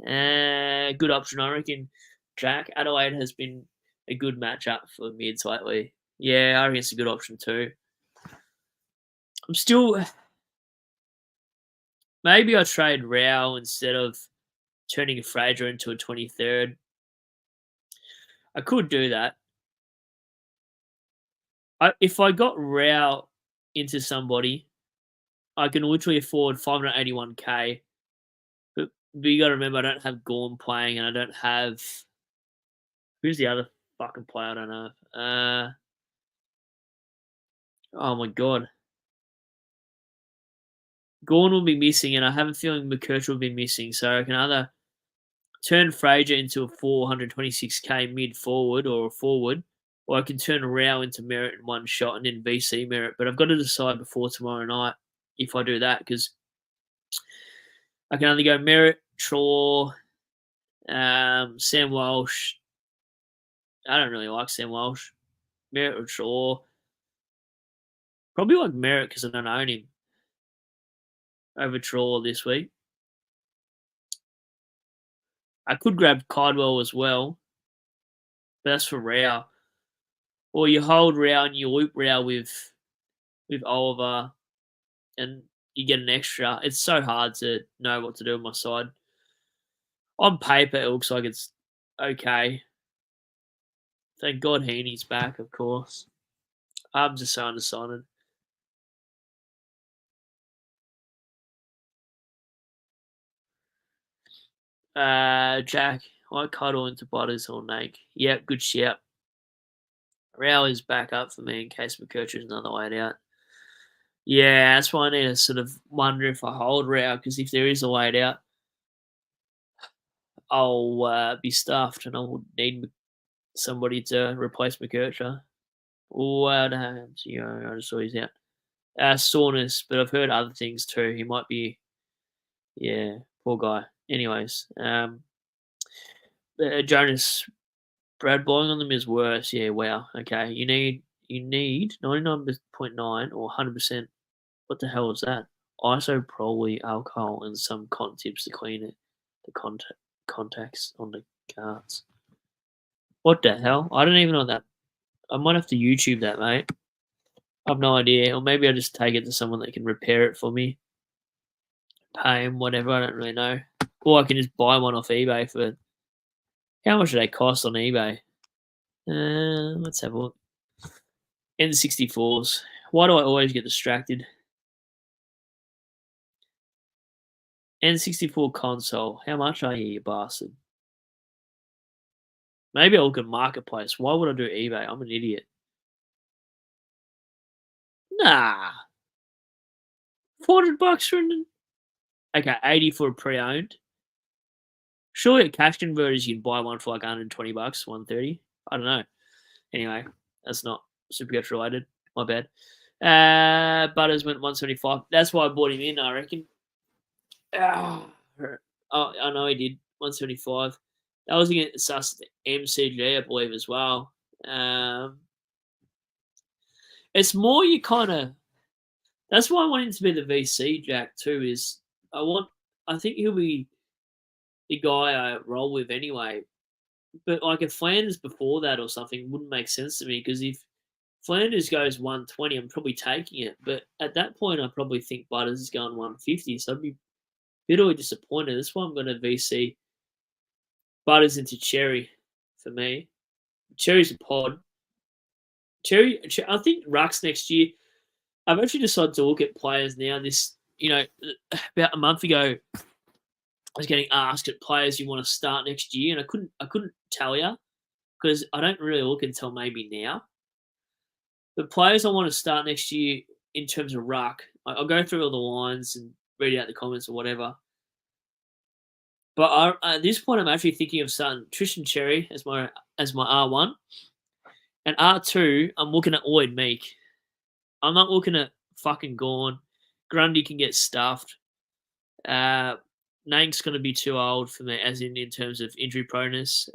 Good option, I reckon. Jack, Adelaide has been a good matchup for mids lately. Yeah, I reckon it's a good option too. I'm still. Maybe I trade Rao instead of turning a Fraser into a 23rd. I could do that. If I got Rao into somebody, I can literally afford 581k. But you got to remember, I don't have Gorm playing, and I don't have. Who's the other fucking player? I don't know. Oh my god. Gorn will be missing, and I have a feeling McKercher will be missing. So I can either turn Fraser into a 426k mid forward or a forward, or I can turn Rao into Merritt in one shot and then VC Merritt. But I've got to decide before tomorrow night if I do that, because I can only go Merritt, Traw, Sam Walsh. I don't really like Sam Walsh. Merritt or Traw. Probably like Merritt because I don't own him over Traw this week. I could grab Cardwell as well, but that's for Rao. Or you hold Rao and you loop Rao with Oliver and you get an extra. It's so hard to know what to do on my side. On paper, it looks like it's okay. Thank God Heaney's back, of course. I'm just so undecided. Jack, I cuddle into Butters or Nate. Yep, good shout. Rao is back up for me in case McKercher is another way out. Yeah, that's why I need to sort of wonder if I hold Rao, because if there is a way out, I'll be stuffed and I'll need somebody to replace McKercher. What happens? I just saw he's out. Soreness, but I've heard other things too. He might be, yeah, poor guy. Anyways, Jonas, Brad blowing on them is worse. Yeah, wow. Okay, you need 99.9 or 100%. What the hell is that? Isopropyl alcohol and some cotton tips to clean it. The contacts on the cards. What the hell? I don't even know that. I might have to YouTube that, mate. I've no idea. Or maybe I'll just take it to someone that can repair it for me. Pay him, whatever. I don't really know. Or I can just buy one off eBay for. How much do they cost on eBay? Let's have a look. N64s. Why do I always get distracted? N64 console. How much are you bastard? Maybe I'll look at Marketplace. Why would I do eBay? I'm an idiot. Nah. $400 for an. Okay, 80 for a pre-owned. Surely at cash converters you can buy one for like $120, 130. I don't know. Anyway, that's not Supercoach related. My bad. Butters went 175. That's why I bought him in, I reckon. Oh, I know he did 175. That was against us MCG, I believe, as well. It's more you kind of. That's why I want him to be the VC Jack too. I think he'll be the guy I roll with anyway. But like if Flanders before that or something wouldn't make sense to me, because if Flanders goes 120, I'm probably taking it. But at that point, I probably think Butters is going 150, so I'd be bitterly disappointed. That's why I'm going to VC Butters into Cherry for me. Cherry's a pod. Cherry, I think Rucks next year. I've actually decided to look at players now. This, about a month ago, I was getting asked at players you want to start next year, and I couldn't tell you because I don't really look until maybe now. The players I want to start next year in terms of ruck, I'll go through all the lines and read out the comments or whatever. But at this point, I'm actually thinking of starting Tristan Cherry as my R1, and R2. I'm looking at Lloyd Meek. I'm not looking at fucking Gorn. Grundy can get stuffed. Nank's going to be too old for me, as in terms of injury proneness.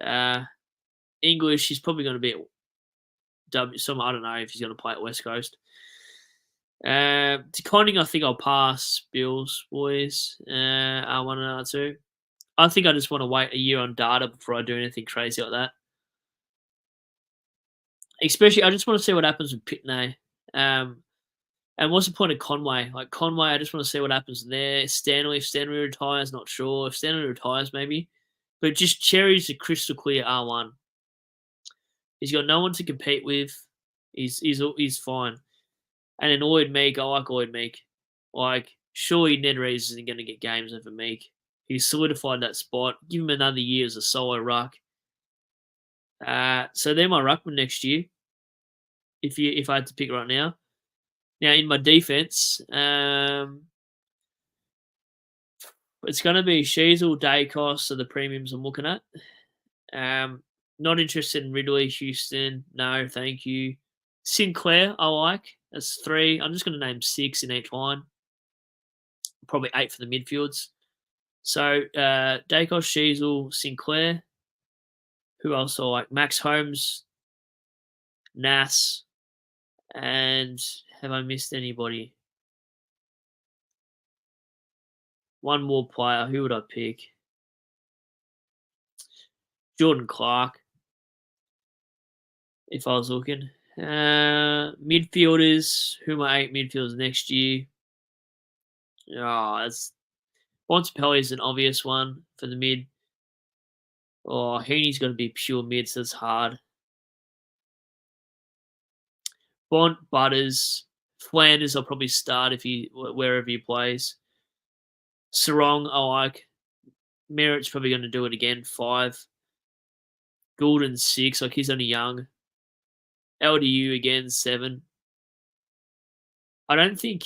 English, he's probably going to be at I don't know if he's going to play at West Coast. Conning, I think I'll pass Bills, boys. R1 and R2. I think I just want to wait a year on data before I do anything crazy like that. Especially, I just want to see what happens with Pitney. And what's the point of Conway? Like Conway, I just want to see what happens there. Stanley, if Stanley retires, not sure. If Stanley retires, maybe. But just Cherry's a crystal clear R1. He's got no one to compete with. He's fine. And then Lloyd Meek, I like Lloyd Meek. Like, surely Ned Reeves isn't going to get games over Meek. He's solidified that spot. Give him another year as a solo ruck. So they're my ruckman next year. If I had to pick right now. Now in my defense, it's going to be Sheasel, Dacos are the premiums I'm looking at. Not interested in Ridley, Houston. No, thank you. Sinclair, I like. That's 3. I'm just going to name 6 in each line. Probably 8 for the midfields. So, Dacos, Sheasel, Sinclair. Who else I like? Max Holmes, Nas, and have I missed anybody? One more player. Who would I pick? Jordan Clark. If I was looking. Midfielders. Who are my 8 midfielders next year? Oh, that's Bontempelli is an obvious one for the mid. Oh, Heaney's got to be pure mid, so it's hard. Bont, Butters, Flanders. I'll probably start if he wherever he plays. Sarong, I like. Merritt's probably going to do it again. 5. Goulden 6. Like he's only young. LDU again 7. I don't think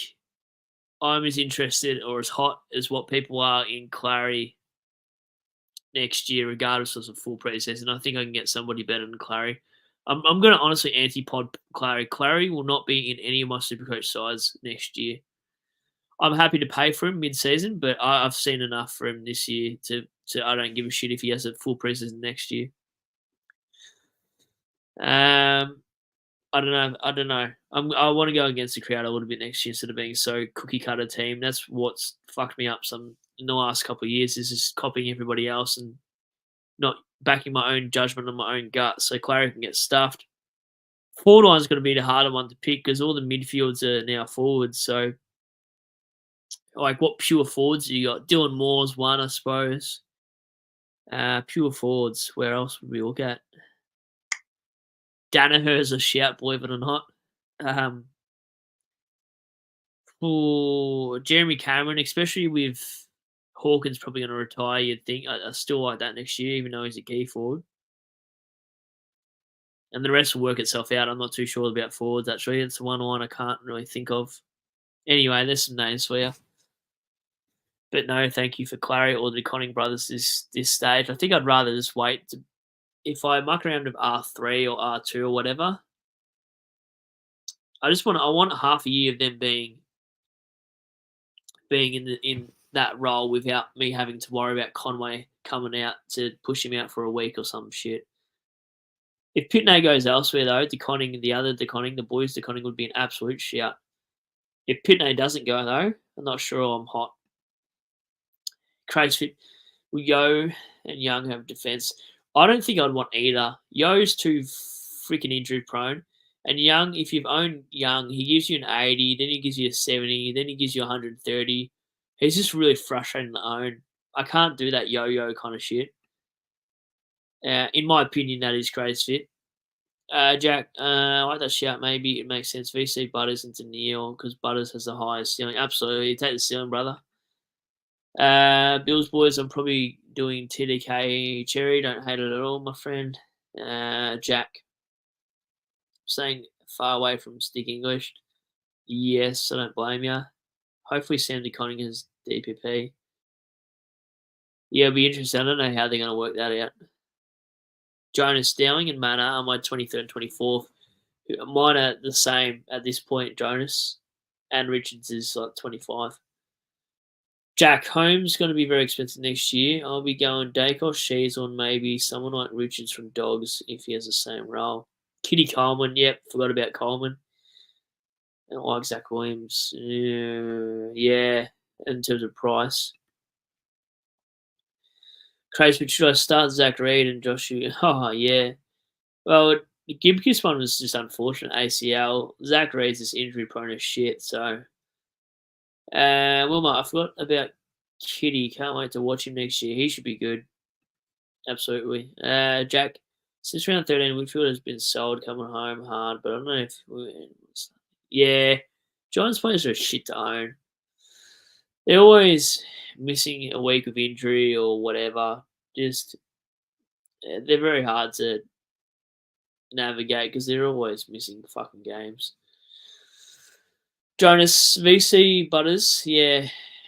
I'm as interested or as hot as what people are in Clary next year, regardless of the full preseason. I think I can get somebody better than Clary. I'm going to honestly anti-pod Clary. Clary will not be in any of my Supercoach sides next year. I'm happy to pay for him mid-season, but I've seen enough for him this year to I don't give a shit if he has a full preseason next year. I don't know. I want to go against the crowd a little bit next year instead of being so cookie cutter team. That's what's fucked me up some in the last couple of years. Is just copying everybody else and not backing my own judgment on my own gut. So Clary can get stuffed. Forward line's going to be the harder one to pick because all the midfields are now forwards. So, like, what pure forwards do you got? Dylan Moore's one, I suppose. Pure forwards. Where else would we look at? Danaher's a shout, believe it or not. For Jeremy Cameron, especially with Hawkins probably going to retire, you'd think. I still like that next year, even though he's a key forward. And the rest will work itself out. I'm not too sure about forwards, actually. It's the one line I can't really think of. Anyway, there's some names for you. But no, thank you for Clary or the Conning brothers this stage. I think I'd rather just wait. If I muck around with R3 or R2 or whatever, I want half a year of them being in that role without me having to worry about Conway coming out to push him out for a week or some shit. If Pitney goes elsewhere, though, the boys DeConning would be an absolute shout. If Pitney doesn't go, though, I'm not sure I'm hot. Craig's fit. Yo and Young have defence. I don't think I'd want either. Yo's too freaking injury prone. And Young, if you've owned Young, he gives you an 80, then he gives you a 70, then he gives you 130. He's just really frustrating to own. I can't do that yo-yo kind of shit. In my opinion, that is Craig's fit. Jack, I like that shout. Maybe it makes sense. VC Butters into Neil because Butters has the highest ceiling. Absolutely. Take the ceiling, brother. Bills boys, I'm probably doing TDK Cherry. Don't hate it at all, my friend. Jack, saying far away from stick English. Yes, I don't blame you. Hopefully Sam DeConning has DPP. Yeah, it'll be interesting. I don't know how they're going to work that out. Jonas, Dowling and Manor are my 23rd and 24th. Mine are the same at this point, Jonas. And Richards is like 25. Jack Holmes going to be very expensive next year. I'll be going Dacos, Shees, or maybe someone like Richards from Dogs if he has the same role. Kitty Coleman, yep, forgot about Coleman. I don't like Zach Williams. Yeah, in terms of price. Crazy, but should I start Zach Reed and Joshua? Oh, yeah. Well, the Gibkiss one was just unfortunate, ACL. Zach Reed's just injury prone as shit, so. Wilma, I forgot about Kitty. Can't wait to watch him next year. He should be good. Absolutely. Jack, since round 13, Whitfield has been sold coming home hard, but I don't know if. Yeah. Giants players are a shit to own. They're always missing a week of injury or whatever. Just, they're very hard to navigate because they're always missing fucking games. Jonas, VC Butters, yeah,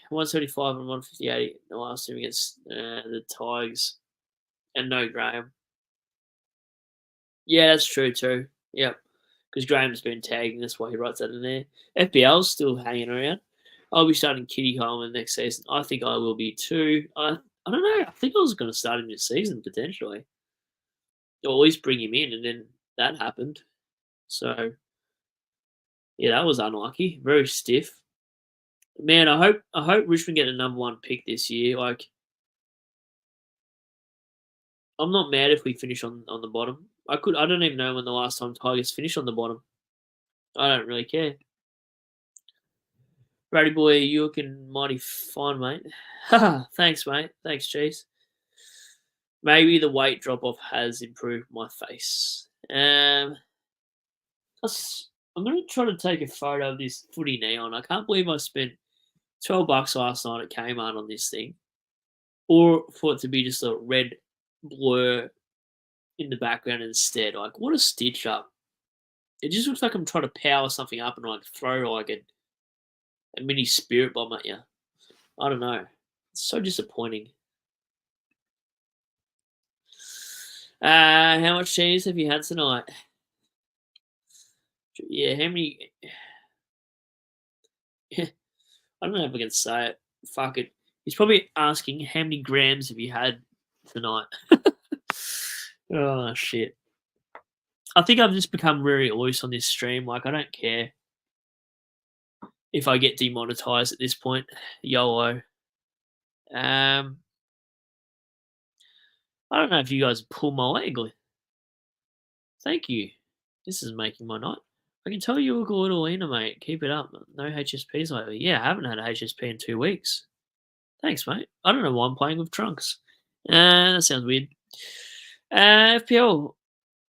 175 and 158 the last time against the Tigers. And no Graham. Yeah, that's true too. Yep. Because Graham's been tagging, that's why he writes that in there. FBL's still hanging around. I'll be starting Kitty Coleman next season. I think I will be too. I don't know. I think I was going to start him this season potentially. Or at least bring him in, and then that happened. So, yeah, that was unlucky. Very stiff. Man, I hope Richmond get a number 1 pick this year. Like, I'm not mad if we finish on the bottom. I don't even know when the last time Tigers finished on the bottom. I don't really care. Brady boy, you looking mighty fine, mate. Thanks, mate. Thanks, Cheese. Maybe the weight drop off has improved my face. I'm gonna try to take a photo of this footy neon. I can't believe I spent $12 last night at Kmart on this thing, or for it to be just a red blur in the background instead. Like, what a stitch up! It just looks like I'm trying to power something up and like throw like a mini spirit bomb at you. I don't know. It's so disappointing. How much cheese have you had tonight? Yeah, how many? I don't know if I can say it. Fuck it. He's probably asking how many grams have you had tonight. Oh shit. I think I've just become very loose on this stream. Like, I don't care if I get demonetized at this point. YOLO. I don't know if you guys pull my leg. Thank you. This is making my night. I can tell you look a little leaner, mate. Keep it up. No HSPs lately. Yeah, I haven't had a HSP in 2 weeks. Thanks, mate. I don't know why I'm playing with trunks. That sounds weird. FPL.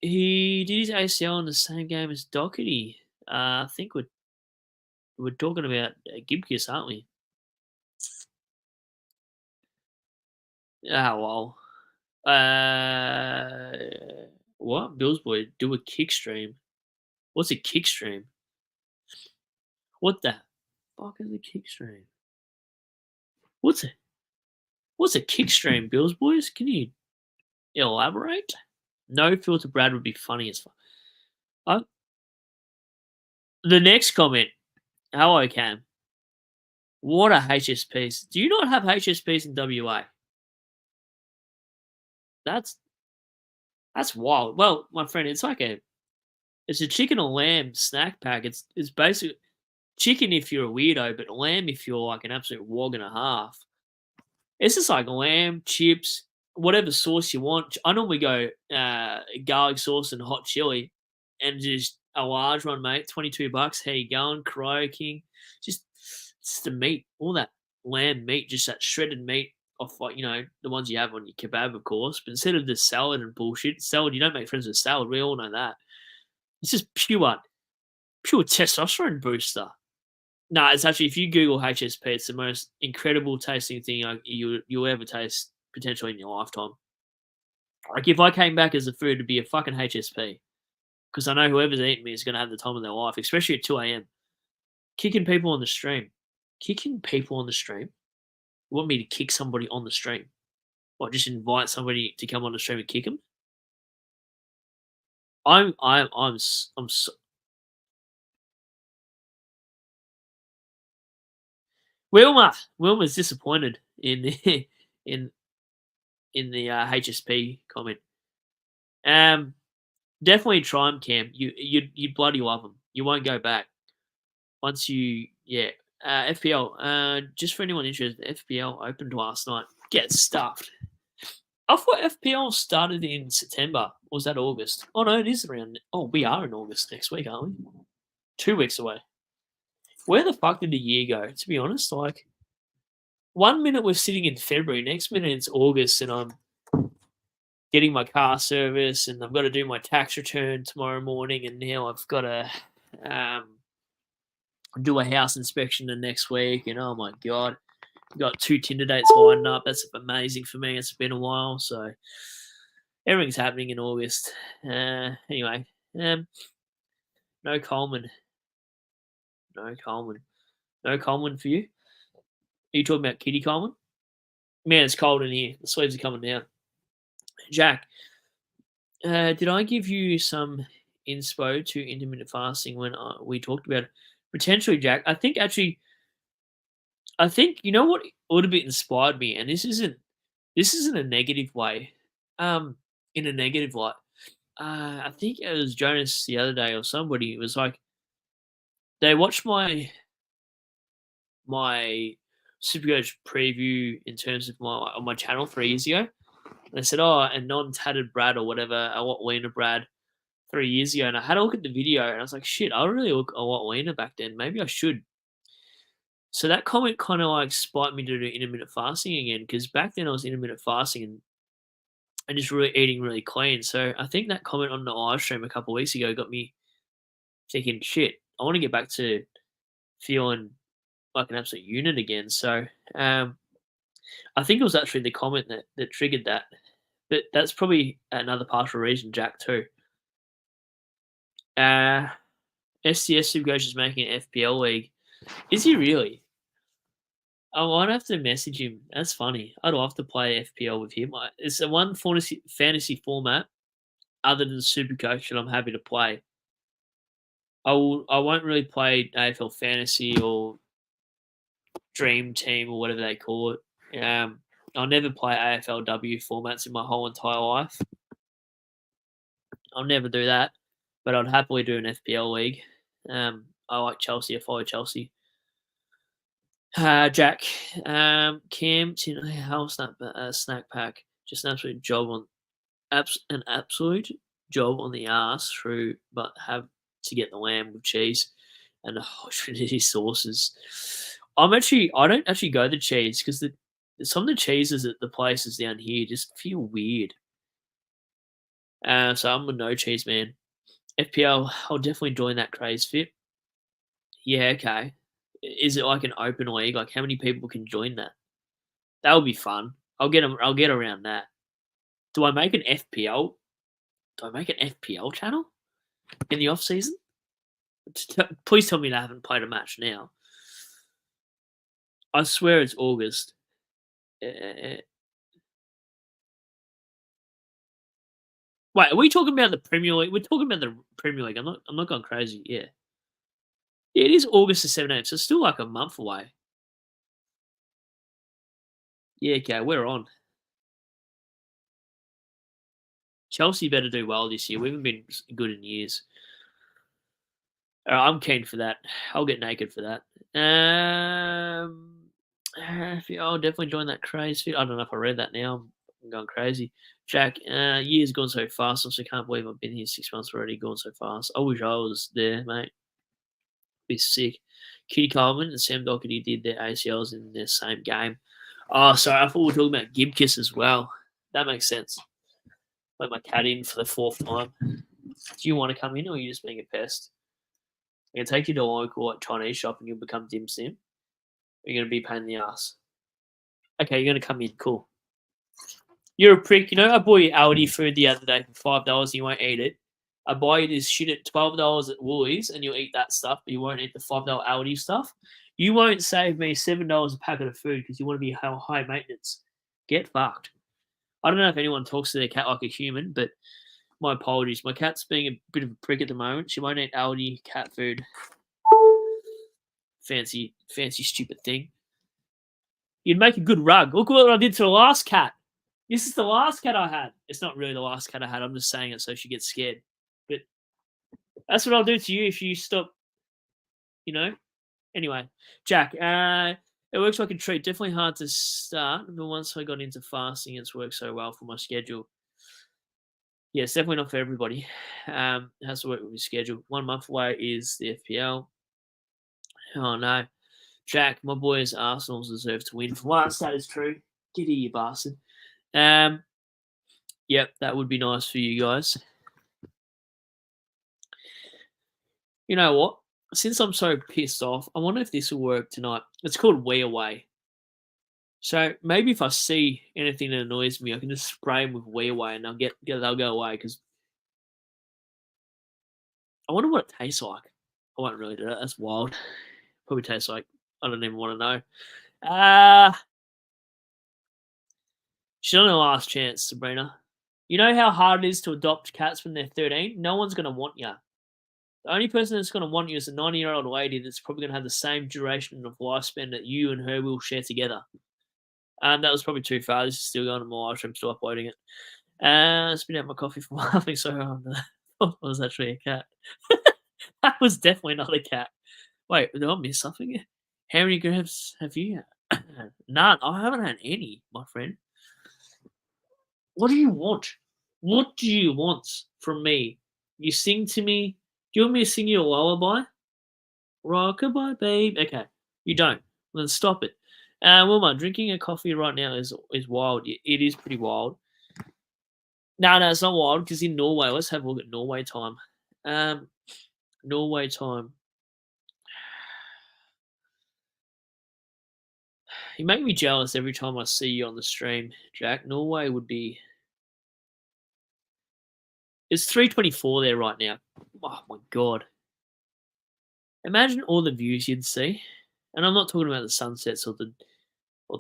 He did his ACL in the same game as Doherty. I think we're talking about Gibkiss, aren't we? Well. What? Bills boy, do a kick stream. What's a kick stream? What the fuck is a kick stream? What's a kick stream, Bills boys? Can you elaborate? No filter Brad would be funny as fuck. The next comment. Hello, Cam. What a HSPs. Do you not have HSPs in WA? That's wild. Well, my friend, it's a chicken or lamb snack pack. It's basically chicken if you're a weirdo, but lamb if you're like an absolute wog and a half. It's just like lamb, chips, whatever sauce you want. I normally go garlic sauce and hot chili, and just a large one, mate. $22. How you going, Crow King? Just the meat, all that lamb meat, just that shredded meat off, like, the ones you have on your kebab, of course. But instead of the salad and bullshit, salad, you don't make friends with salad. We all know that. It's just pure testosterone booster. No, it's actually, if you Google HSP, it's the most incredible tasting thing you'll ever taste potentially in your lifetime. Like, if I came back as a food, it'd be a fucking HSP. Because I know whoever's eating me is going to have the time of their life, especially at 2 a.m. Kicking people on the stream. Kicking people on the stream? You want me to kick somebody on the stream? Or just invite somebody to come on the stream and kick them? I'm so, Wilma's disappointed in the in the HSP comment. Definitely try them, Cam. You bloody love them. You won't go back once you FPL. Just for anyone interested, FPL opened last night. Get stuffed. I thought FPL started in September. Or was that August? Oh no, it is around. Oh, we are in August next week, aren't we? 2 weeks away. Where the fuck did the year go? To be honest, like, 1 minute we're sitting in February, next minute it's August, and I'm getting my car service, and I've got to do my tax return tomorrow morning, and now I've got to do a house inspection the next week, and oh my god, I've got 2 Tinder dates lined up. That's amazing for me. It's been a while, so everything's happening in August. Anyway, no Coleman. No Coleman for you. Are you talking about Kitty Coleman? Man, it's cold in here. The sleeves are coming down. Jack, did I give you some inspo to intermittent fasting when we talked about it? Potentially, Jack. I think you know what would have inspired me, and this isn't a negative way. In a negative light, I think it was Jonas the other day or somebody. It was like they watched my Supercoach preview in terms of on my channel 3 years ago. And they said, "Oh, a non-tatted Brad or whatever, a what wiener Brad 3 years ago." And I had a look at the video, and I was like, "Shit, I really look a lot wiener back then. Maybe I should." So that comment kind of like spiked me to do intermittent fasting again because back then I was intermittent fasting and just really eating really clean. So I think that comment on the live stream a couple of weeks ago got me thinking, shit, I want to get back to feeling like an absolute unit again. So I think it was actually the comment that triggered that. But that's probably another partial reason, Jack, too. SCS Supercoach is making an FPL league. Is he really? I might have to message him. That's funny. I'd love to play FPL with him. It's a one fantasy format other than Supercoach that I'm happy to play. I won't really play AFL Fantasy or Dream Team or whatever they call it. I'll never play AFLW formats in my whole entire life. I'll never do that, but I'd happily do an FPL league. I like Chelsea. I follow Chelsea. Jack, Cam, House snack pack. Just an absolute job on an absolute job on the ass through, but have to get the lamb with cheese and the Trinity sauces. I don't actually go the cheese because some of the cheeses at the places down here just feel weird. So I'm a no cheese man. FPL, I'll definitely join that craze fit. Yeah, okay. Is it like an open league? Like how many people can join that? That would be fun. I'll get around that. Do I make an FPL? Do I make an FPL channel in the off season? Please tell me I haven't played a match now. I swear it's August. Wait, are we talking about the Premier League? We're talking about the Premier League. I'm not going crazy. Yeah. Yeah, it is August the 17th, so it's still like a month away. Yeah, okay, we're on. Chelsea better do well this year. We haven't been good in years. I'm keen for that. I'll get naked for that. I'll definitely join that craze fit. I don't know if I read that now. I'm going crazy. Jack, years gone so fast. I can't believe I've been here 6 months already. Gone so fast. I wish I was there, mate. Be sick. Kitty Coleman and Sam Doherty did their ACLs in the same game. Oh, sorry. I thought we were talking about Gibkiss as well. That makes sense. Let my cat in for the 4th time. Do you want to come in, or are you just being a pest? I can take you to a local Chinese shop and you'll become dim sim. Or you're going to be a pain in the ass. Okay, you're going to come in. Cool. You're a prick. You know, I bought you Aldi food the other day for $5 and you won't eat it. I buy you this shit at $12 at Woolies and you'll eat that stuff, but you won't eat the $5 Aldi stuff. You won't save me $7 a packet of food because you want to be high maintenance. Get fucked. I don't know if anyone talks to their cat like a human, but my apologies. My cat's being a bit of a prick at the moment. She won't eat Aldi cat food. Fancy, stupid thing. You'd make a good rug. Look what I did to the last cat. This is the last cat I had. It's not really the last cat I had. I'm just saying it so she gets scared. But that's what I'll do to you if you stop, Anyway, Jack, it works like a treat. Definitely hard to start, but once I got into fasting, it's worked so well for my schedule. Yeah, it's definitely not for everybody. It has to work with your schedule. 1 month away is the FPL. Oh, no. Jack, my boys Arsenal deserve to win. For once, that is true. Get here, you bastard. Yep, that would be nice for you guys. You know what? Since I'm so pissed off, I wonder if this will work tonight. It's called We Away. So maybe if I see anything that annoys me, I can just spray them with We Away and they'll go away. Because I wonder what it tastes like. I won't really do that. That's wild. Probably tastes like I don't even want to know. She's on her last chance, Sabrina. You know how hard it is to adopt cats when they're 13? No one's going to want you. The only person that's going to want you is a 90-year-old lady that's probably going to have the same duration of lifespan that you and her will share together. That was probably too far. This is still going on my live stream, still uploading it. Spit out my coffee for laughing so hard. I thought it was actually a cat. That was definitely not a cat. Wait, did I miss something? How many grams have you had? None. I haven't had any, my friend. What do you want? What do you want from me? You sing to me. Do you want me to sing you a lullaby? Rockabye, babe. Okay, you don't. Well, then stop it. Wilma, drinking a coffee right now is wild. It is pretty wild. No, it's not wild because in Norway, let's have a look at Norway time. Um, Norway time. You make me jealous every time I see you on the stream, Jack. Norway would be. It's 3:24 there right now. Oh my god! Imagine all the views you'd see, and I'm not talking about the sunsets or the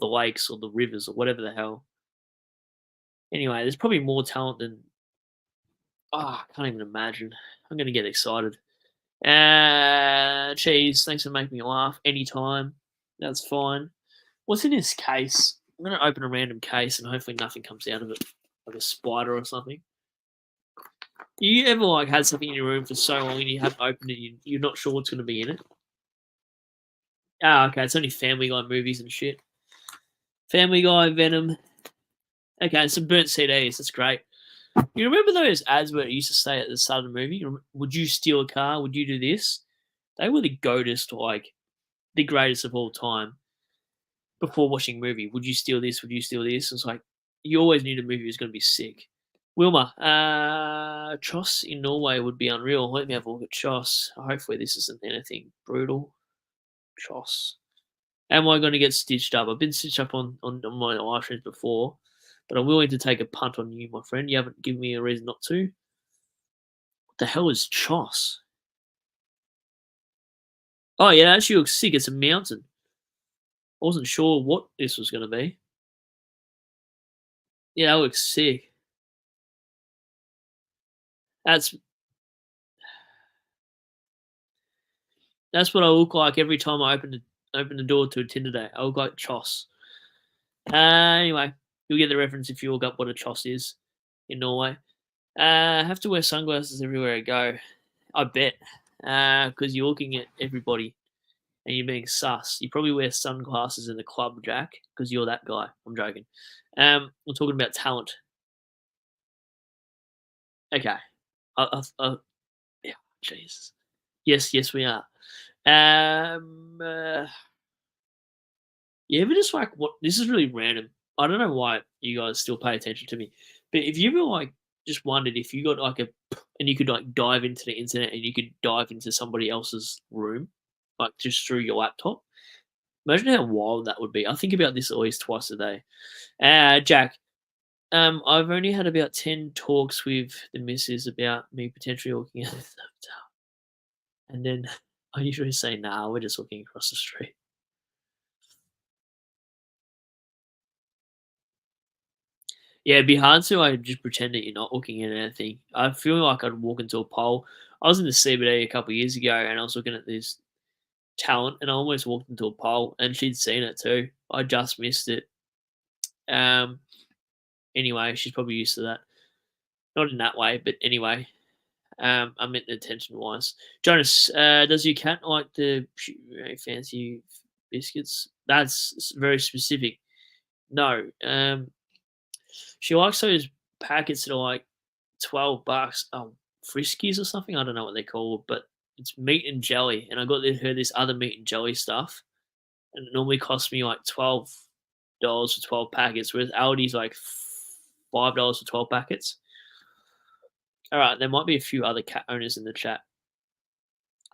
lakes or the rivers or whatever the hell. Anyway, there's probably more talent than. Oh, I can't even imagine. I'm gonna get excited. Cheese, thanks for making me laugh. Anytime, that's fine. What's in this case? I'm gonna open a random case and hopefully nothing comes out of it, like a spider or something. You ever like had something in your room for so long and you haven't opened it, you're not sure what's gonna be in it? Ah, okay, it's only Family Guy movies and shit. Family Guy, Venom. Okay, some burnt CDs. That's great. You remember those ads where it used to say at the start of the movie, "Would you steal a car? Would you do this?" They were the goatest, like the greatest of all time. Before watching a movie, would you steal this? Would you steal this? It's like you always knew the movie was going to be sick. Wilma, Choss in Norway would be unreal. Let me have a look at Choss. Hopefully, this isn't anything brutal. Choss. Am I going to get stitched up? I've been stitched up on my live streams before, but I'm willing to take a punt on you, my friend. You haven't given me a reason not to. What the hell is Choss? Oh, yeah, it actually looks sick. It's a mountain. I wasn't sure what this was going to be. Yeah, that looks sick. That's what I look like every time I open the door to a Tinder date. I look like Choss. Anyway, you'll get the reference if you look up what a Choss is in Norway. I have to wear sunglasses everywhere I go. I bet. Because you're looking at everybody and you're being sus. You probably wear sunglasses in the club, Jack, because you're that guy. I'm joking. We're talking about talent. Okay. Yeah, Jesus. Yes, we are. You ever just like what? This is really random. I don't know why you guys still pay attention to me, but if you ever like just wondered if you got like and you could like dive into the internet and you could dive into somebody else's room, like just through your laptop. Imagine how wild that would be. I think about this at least twice a day. Jack, I've only had about 10 talks with the missus about me potentially looking at this, and then I usually say, "Nah, we're just looking across the street." Yeah, it'd be hard to like just pretend that you're not looking at anything. I feel like I'd walk into a pole. I was in the CBD a couple of years ago and I was looking at this talent and I almost walked into a pole and she'd seen it too. I just missed it. Um anyway, she's probably used to that. Not in that way, but anyway. I meant attention wise. Jonas, does your cat like the fancy biscuits? That's very specific. No. She likes those packets that are like $12. Friskies or something. I don't know what they're called, but it's meat and jelly. And I got her this other meat and jelly stuff, and it normally costs me like $12 for 12 packets, whereas Aldi's like $5 for 12 packets. All right, there might be a few other cat owners in the chat.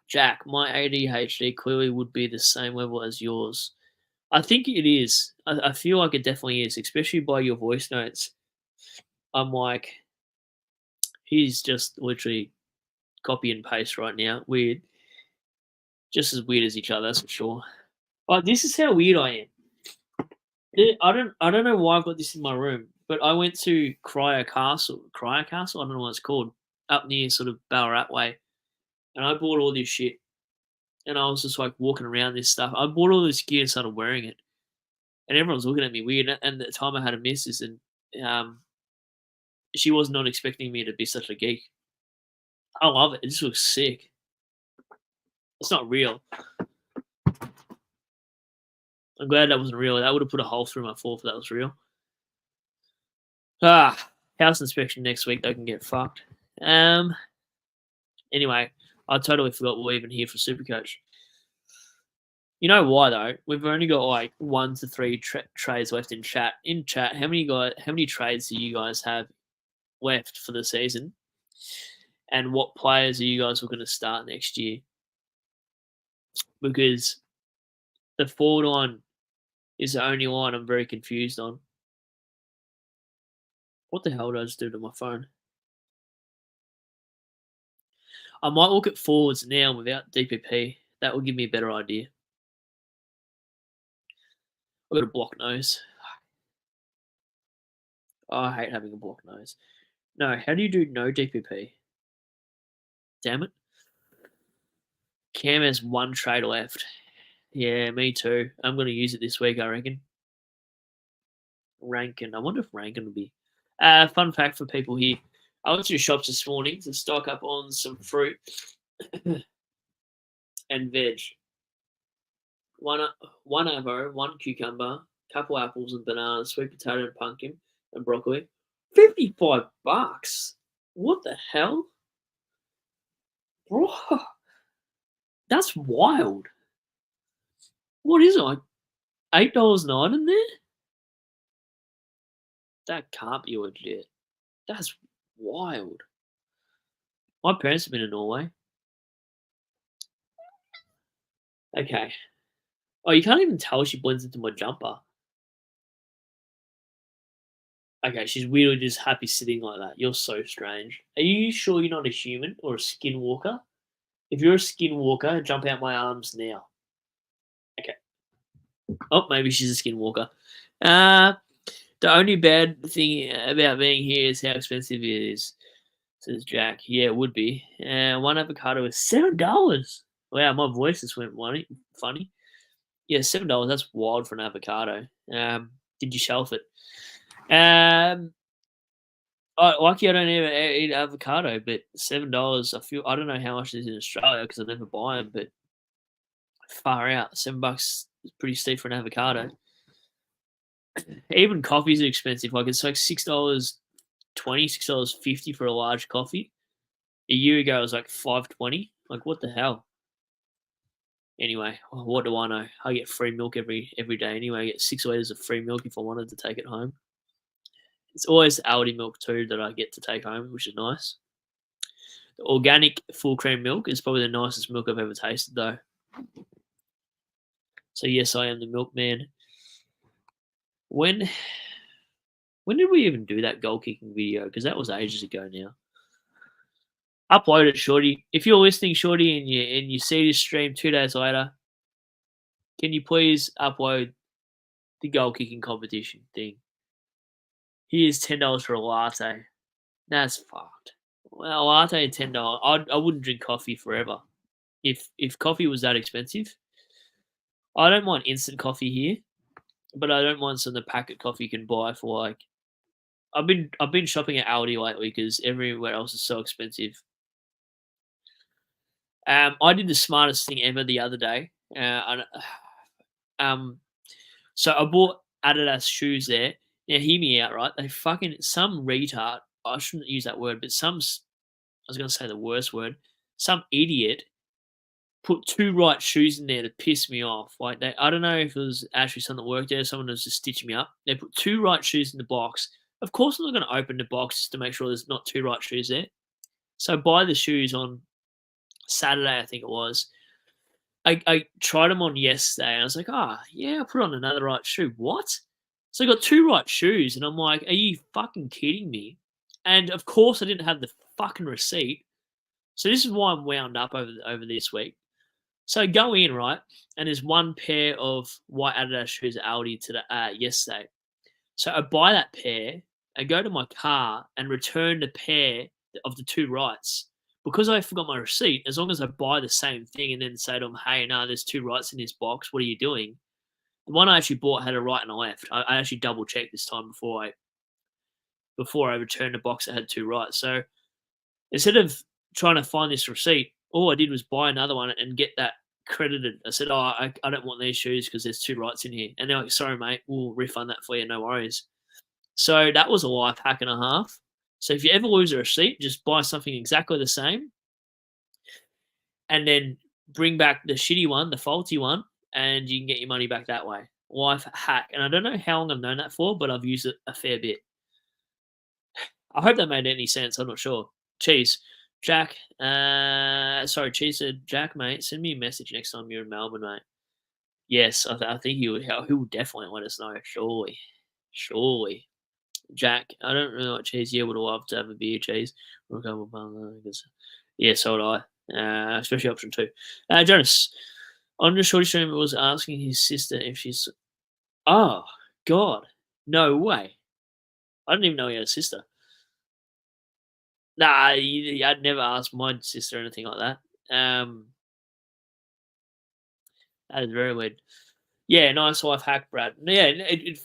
Jack, my ADHD clearly would be the same level as yours. I think it is. I feel like it definitely is, especially by your voice notes. I'm like, he's just literally copy and paste right now. Weird. Just as weird as each other, that's for sure. Oh, this is how weird I am. I don't know why I've got this in my room, but I went to Cryer Castle. Cryer Castle? I don't know what it's called. Up near sort of Ballarat way. And I bought all this shit. And I was just like walking around this stuff. I bought all this gear and started wearing it. And everyone was looking at me weird. And at the time I had a missus and she was not expecting me to be such a geek. I love it. It just looks sick. It's not real. I'm glad that wasn't real. That would have put a hole through my floor if that was real. House inspection next week. They can get fucked. Anyway, I totally forgot we're even here for Supercoach. You know why though? We've only got like 1 to 3 trades left in chat. In chat, how many trades do you guys have left for the season? And what players are you guys looking to start next year? Because the forward line is the only line I'm very confused on. What the hell did I just do to my phone? I might look at forwards now without DPP. That will give me a better idea. I've got a block nose. Oh, I hate having a block nose. No, how do you do no DPP? Damn it. Cam has 1 trade left. Yeah, me too. I'm going to use it this week, I reckon. Rankin. I wonder if Rankin will be. Fun fact for people here. I went to the shops this morning to stock up on some fruit and veg. One avocado, 1 cucumber, couple apples and bananas, sweet potato and pumpkin, and broccoli. $55. What the hell? Bro, that's wild. What is it, like $8 an item there? That can't be legit. That's wild. My parents have been in Norway. Okay. Oh, you can't even tell she blends into my jumper. Okay, she's weirdly just happy sitting like that. You're so strange. Are you sure you're not a human or a skinwalker? If you're a skinwalker, jump out my arms now. Okay. Oh, maybe she's a skinwalker. The only bad thing about being here is how expensive it is, says Jack. Yeah, it would be. 1 avocado is $7. Wow, my voice just went funny. Yeah, $7. That's wild for an avocado. Did you shelf it? Lucky I don't even eat avocado, but $7. I don't know how much it is in Australia because I never buy them, but far out. $7 is pretty steep for an avocado. Even coffees are expensive. Like it's like $6.20, $6.50 for a large coffee. A year ago it was like $5.20. Like what the hell? Anyway, what do I know? I get free milk every day anyway. I get 6 litres of free milk if I wanted to take it home. It's always Aldi milk too that I get to take home, which is nice. The organic full cream milk is probably the nicest milk I've ever tasted though. So yes, I am the milkman. When did we even do that goal kicking video? Because that was ages ago now. Upload it, Shorty. If you're listening, Shorty, and you see this stream 2 days later, can you please upload the goal kicking competition thing? Here's $10 for a latte. That's fucked. Well, a latte at $10. I wouldn't drink coffee forever. If coffee was that expensive, I don't mind instant coffee here, but I don't mind some of the packet coffee you can buy for like. I've been shopping at Aldi lately because everywhere else is so expensive. I did the smartest thing ever the other day. So I bought Adidas shoes there. Now hear me out, right? Some retard. I shouldn't use that word, but I was going to say the worst word. Some idiot put 2 right shoes in there to piss me off. Like I don't know if it was actually someone that worked there, or someone was just stitching me up. They put 2 right shoes in the box. Of course, I'm not going to open the box to make sure there's not 2 right shoes there. So I buy the shoes on Saturday, I think it was. I tried them on yesterday, and I was like, yeah, I'll put on another right shoe. What? So I got 2 right shoes, and I'm like, are you fucking kidding me? And of course, I didn't have the fucking receipt. So this is why I'm wound up over this week. So I go in, right, and there's 1 pair of white Adidas shoes at Aldi yesterday. So I buy that pair, I go to my car and return the pair of the 2 rights. Because I forgot my receipt, as long as I buy the same thing and then say to them, hey, no, there's 2 rights in this box, what are you doing? The one I actually bought had a right and a left. I actually double-checked this time before I returned the box that had 2 rights. So instead of trying to find this receipt, all I did was buy another one and get that credited. I said, I don't want these shoes because there's 2 rights in here. And they're like, sorry, mate, we'll refund that for you, no worries. So that was a life hack and a half. So if you ever lose a receipt, just buy something exactly the same, and then bring back the shitty one, the faulty one, and you can get your money back that way. Life hack, and I don't know how long I've known that for, but I've used it a fair bit. I hope that made any sense. I'm not sure. Cheese, Jack. Sorry, Cheese said, Jack, mate, send me a message next time you're in Melbourne, mate. Yes, I think he would definitely let us know. Surely, surely. Jack, I don't really like cheese. Yeah, would have loved to have a beer, cheese. Or a couple of because yeah, so would I. Especially option two. Jonas, on the shorty stream was asking his sister if she's. Oh God, no way! I didn't even know he had a sister. Nah, I'd never asked my sister anything like that. That is very weird. Yeah, nice life hack, Brad. Yeah, it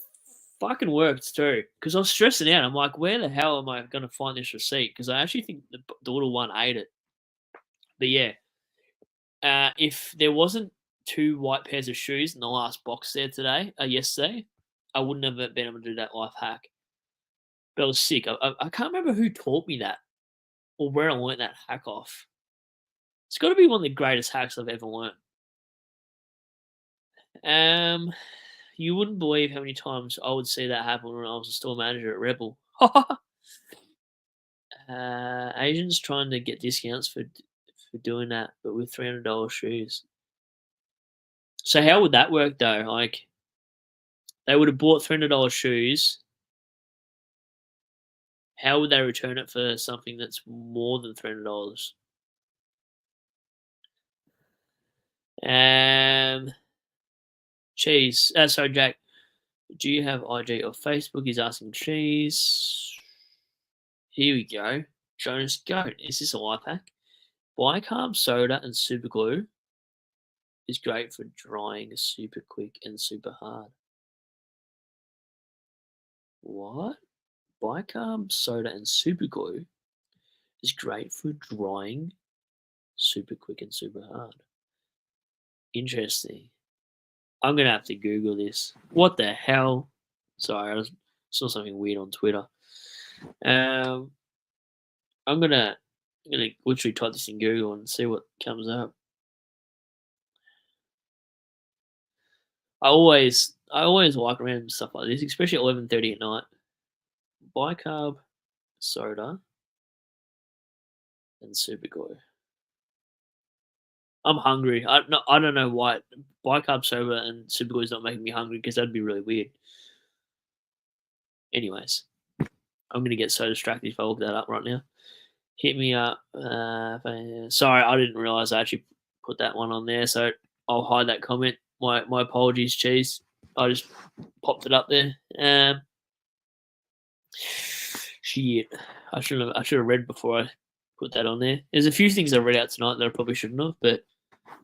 fucking worked too. Because I was stressing out. I'm like, where the hell am I going to find this receipt? Because I actually think the little one ate it. But yeah, if there wasn't 2 white pairs of shoes in the last box there yesterday, I wouldn't have been able to do that life hack. But I was sick. I can't remember who taught me that or where I learnt that hack off. It's got to be one of the greatest hacks I've ever learnt. You wouldn't believe how many times I would see that happen when I was a store manager at Rebel. Asians trying to get discounts for doing that, but with $300 shoes. So how would that work though? Like, they would have bought $300 shoes. How would they return it for something that's more than $300? Cheese. Sorry, Jack. Do you have IG or Facebook? He's asking Cheese. Here we go. Jonas Goat. Is this a life hack? Bicarb soda and super glue is great for drying super quick and super hard. What? Bicarb soda and super glue is great for drying super quick and super hard. Interesting. I'm gonna have to Google this. What the hell? Sorry, I saw something weird on Twitter. I'm gonna literally type this in Google and see what comes up. I always like random stuff like this, especially at 11:30 at night. Bicarb soda and super glue. I'm hungry. I don't know why bicarb soda and super glue is not making me hungry because that'd be really weird. Anyways, I'm gonna get so distracted if I look that up right now. Hit me up. Sorry, I didn't realize I actually put that one on there, so I'll hide that comment. My apologies, Cheese. I just popped it up there. Shit, I should have read before I put that on there. There's a few things I read out tonight that I probably shouldn't have, but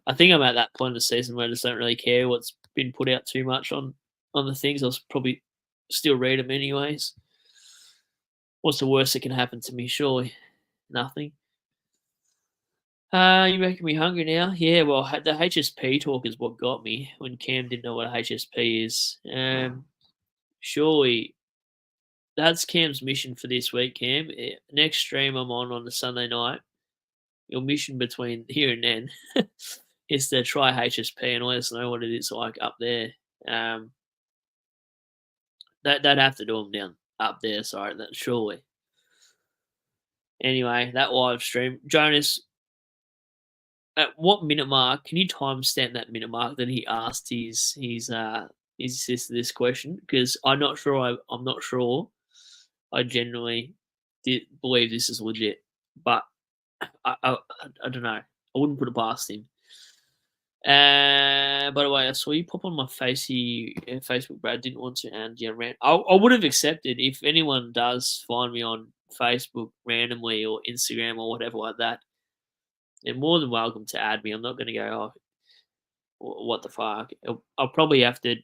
I think I'm at that point of the season where I just don't really care what's been put out too much on the things. I'll probably still read them anyways. What's the worst that can happen to me? Surely nothing. You're making me hungry now. Yeah, well, the HSP talk is what got me when Cam didn't know what a HSP is. Surely that's Cam's mission for this week, Cam. Next stream I'm on the Sunday night, your mission between here and then is to try HSP and let us know what it is like up there. They'd have to do them down up there, sorry, that surely. Anyway, that live stream. Jonas, at what minute mark can you timestamp that minute mark that he asked his sister this question? Because I'm not sure. I'm not sure. I genuinely believe this is legit, but I don't know. I wouldn't put it past him. By the way, I saw you pop on my Facebook, Brad. Didn't want to end your rant. I would have accepted if anyone does find me on Facebook randomly or Instagram or whatever like that. They're more than welcome to add me. I'm not going to go, oh, what the fuck. I'll probably have to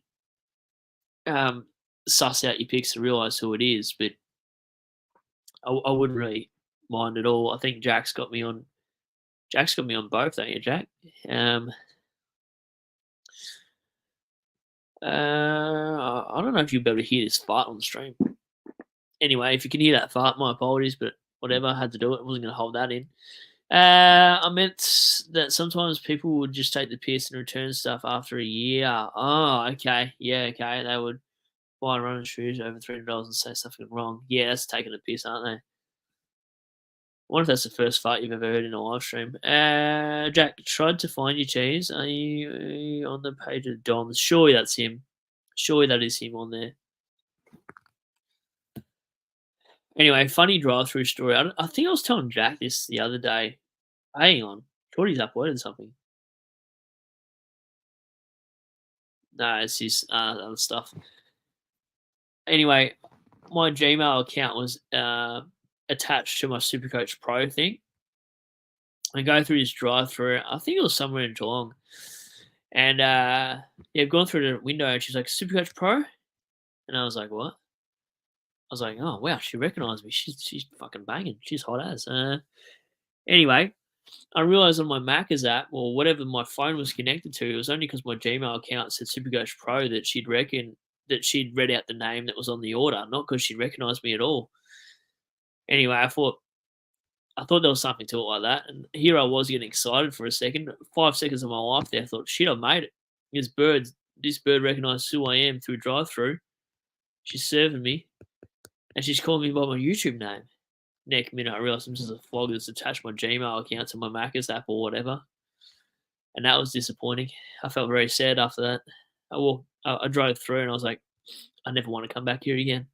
suss out your pics to realise who it is, but I wouldn't really mind at all. I think Jack's got me on both, don't you, Jack? I don't know if you'll be able to hear this fart on the stream. Anyway, if you can hear that fart, my apologies, but whatever, I had to do it. I wasn't going to hold that in. I meant that sometimes people would just take the piss and return stuff after a year. Oh, okay. Yeah, okay. They would buy running shoes over $300 and say something wrong. Yeah, that's taking a piss, aren't they? I wonder if that's the first fart you've ever heard in a live stream. Jack, tried to find your cheese. Are you on the page of Don's? Surely that's him. Surely that is him on there. Anyway, funny drive-through story. I think I was telling Jack this the other day. Hang on. Shorty's uploaded something. No, it's his other stuff. Anyway, my Gmail account was attached to my Supercoach Pro thing. I go through this drive-through. I think it was somewhere in Geelong. And yeah, I've gone through the window and she's like, Supercoach Pro? And I was like, what? I was like, oh, wow, she recognised me. She's fucking banging. She's hot as. Anyway, I realized on my Macca's app, or whatever my phone was connected to, it was only because my Gmail account said Supercoach Pro that she'd read out the name that was on the order, not because she recognised me at all. Anyway, I thought there was something to it like that, and here I was getting excited for a second. 5 seconds of my life there, I thought, shit, I've made it. This bird recognised who I am through drive-through. She's serving me, and she's calling me by my YouTube name. Next minute, I realised I'm just a flog that's attached my Gmail account to my Macca's app or whatever. And that was disappointing. I felt very sad after that. I drove through and I was like, I never want to come back here again.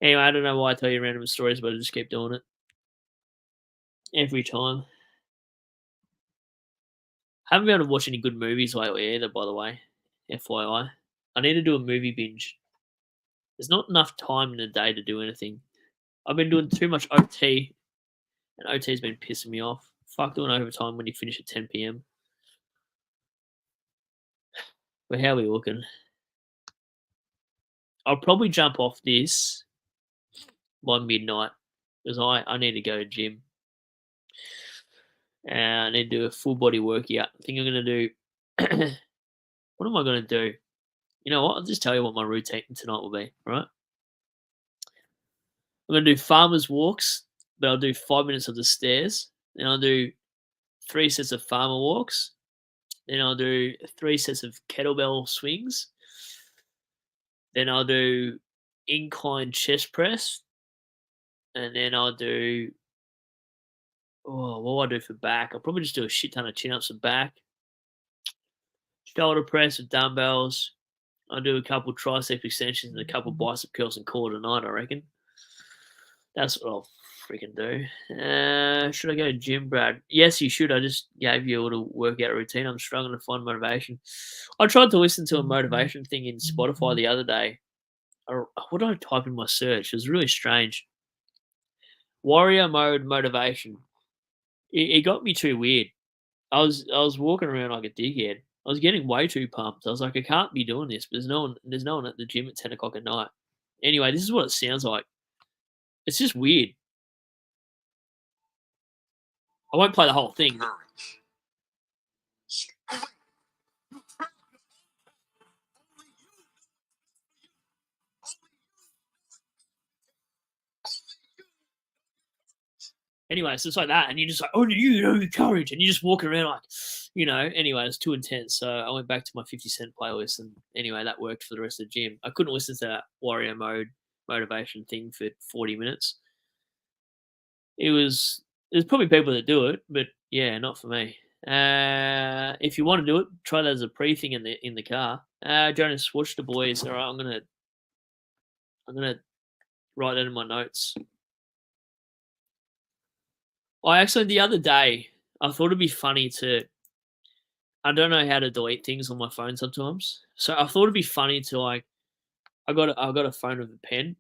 Anyway, I don't know why I tell you random stories, but I just keep doing it. Every time. Haven't been able to watch any good movies lately either, by the way. FYI. I need to do a movie binge. There's not enough time in the day to do anything. I've been doing too much OT, and OT's been pissing me off. Fuck doing overtime when you finish at 10 PM. But how are we looking? I'll probably jump off this by midnight because I need to go to gym. And I need to do a full body workout. I think I'm going to do. What am I going to do? You know what? I'll just tell you what my routine tonight will be, right? I'm going to do farmer's walks, but I'll do 5 minutes of the stairs. Then I'll do 3 sets of farmer walks. Then I'll do 3 sets of kettlebell swings. Then I'll do incline chest press. And then I'll do. Oh, what will I do for back? I'll probably just do a shit ton of chin-ups for back. Shoulder press with dumbbells. I'll do a couple tricep extensions and a couple bicep curls and call it a night, I reckon. That's what I'll freaking do. Should I go to gym, Brad? Yes, you should. I just gave you a little workout routine. I'm struggling to find motivation. I tried to listen to a motivation thing in Spotify the other day. What did I type in my search? It was really strange. Warrior mode motivation. It got me too weird. I was walking around like a dickhead. I was getting way too pumped. I was like, I can't be doing this, but there's no one at the gym at 10 o'clock at night. Anyway, this is what it sounds like. It's just weird. I won't play the whole thing. Anyway, so it's like that, and you're just like, oh, you know, your courage, and you just walk around like, you know. Anyway, it's too intense, so I went back to my 50 Cent playlist, and anyway, that worked for the rest of the gym. I couldn't listen to that warrior mode motivation thing for 40 minutes. There's probably people that do it, but yeah, not for me. If you want to do it, try that as a pre thing in the car. Jonas, watch the boys. All right, I'm gonna write that in my notes. Actually, the other day, I thought it'd be funny to. I don't know how to delete things on my phone sometimes, so I thought it'd be funny to like. I got a phone with a pen,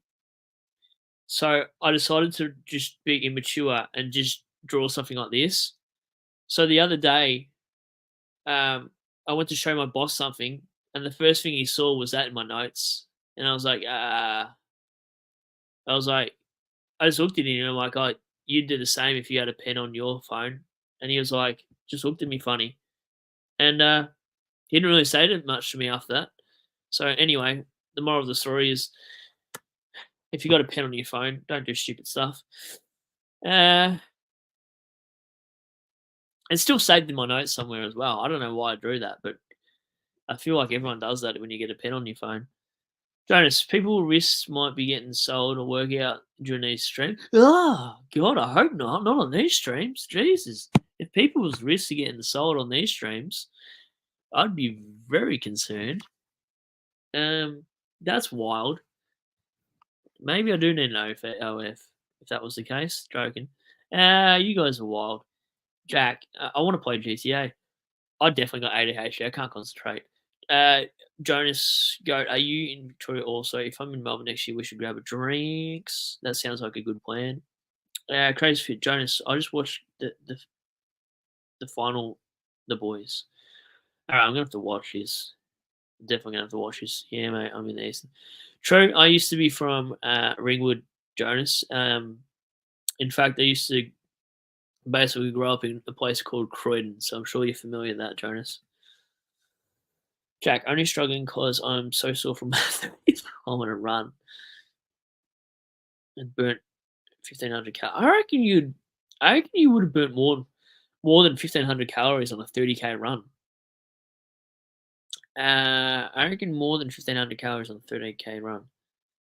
so I decided to just be immature and just draw something like this. So the other day, I went to show my boss something, and the first thing he saw was that in my notes, and I was like, I just looked at him and I'm like, oh, you'd do the same if you had a pen on your phone. And he was like, just looked at me funny. And he didn't really say much to me after that. So anyway, the moral of the story is If you got a pen on your phone, don't do stupid stuff. Uh, it's still saved in my notes somewhere as well. I don't know why I drew that, but I feel like everyone does that when you get a pen on your phone. Jonas, people's wrists might be getting sold or work out during these streams. Oh, God, I hope not. Not on these streams. Jesus. If people's wrists are getting sold on these streams, I'd be very concerned. That's wild. Maybe I do need an OF if that was the case. Joking. You guys are wild. Jack, I want to play GTA. I definitely got ADHD. I can't concentrate. Jonas, Goat, are you in Victoria also? If I'm in Melbourne next year, we should grab a drinks. That sounds like a good plan. Crazy Fit, Jonas, I just watched the final, The Boys. All right, I'm gonna have to watch this. Definitely gonna have to watch this. Yeah, mate, I'm in the Eastern. True, I used to be from Ringwood, Jonas. In fact, I used to basically grow up in a place called Croydon, so I'm sure you're familiar with that, Jonas. Jack, only struggling because I'm so sore from math. I want to run and burnt 1,500 calories. I reckon you would have burnt more than 1,500 calories on a 30k run. I reckon more than 1,500 calories on a 30k run.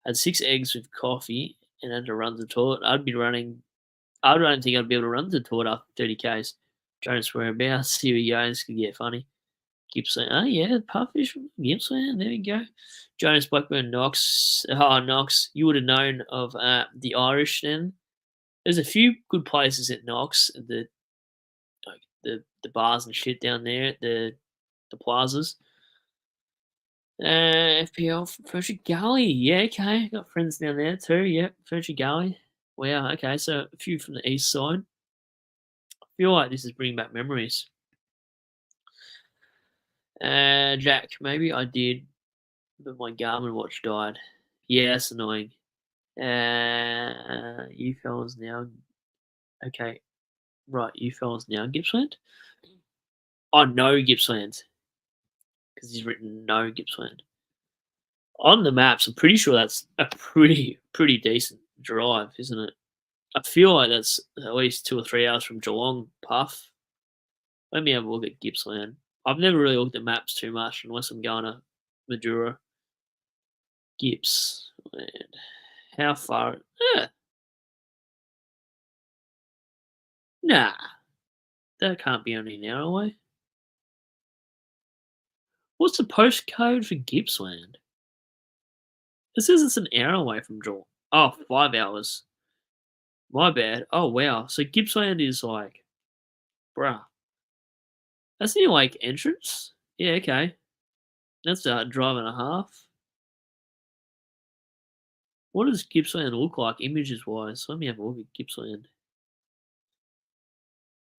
Had 6 eggs with coffee and had to run the toilet. I'd be running. I don't think I'd be able to run the toilet after 30k's. Jonas whereabouts. Here we go. This could get funny. Gippsland. Oh, yeah, puffish from Gippsland. There we go. Jonas Blackburn Knox. Oh, Knox. You would have known of the Irish then. There's a few good places at Knox. The bars and shit down there. The plazas. FPL Furniture Gully. Yeah, okay. Got friends down there too. Yeah, Furniture Gully. Wow, okay. So a few from the east side. I feel like this is bringing back memories. Jack, maybe I did, but my Garmin watch died. Yeah, that's annoying. You fellas now. Okay, right. You fellas now Gippsland. Oh, no Gippsland, because he's written no Gippsland on the maps. I'm pretty sure that's a pretty decent drive, isn't it? I feel like that's at least 2 or 3 hours from Geelong, Puff. Let me have a look at Gippsland. I've never really looked at maps too much unless I'm going to Madura. Gippsland. How far? Nah, that can't be only an hour away. What's the postcode for Gippsland? It says it's an hour away from Geelong. Oh, 5 hours. My bad. Oh, wow. So Gippsland is like, bruh. That's near Lake Entrance? Yeah, okay. That's a drive and a half. What does Gippsland look like images wise? Let me have a look at Gippsland.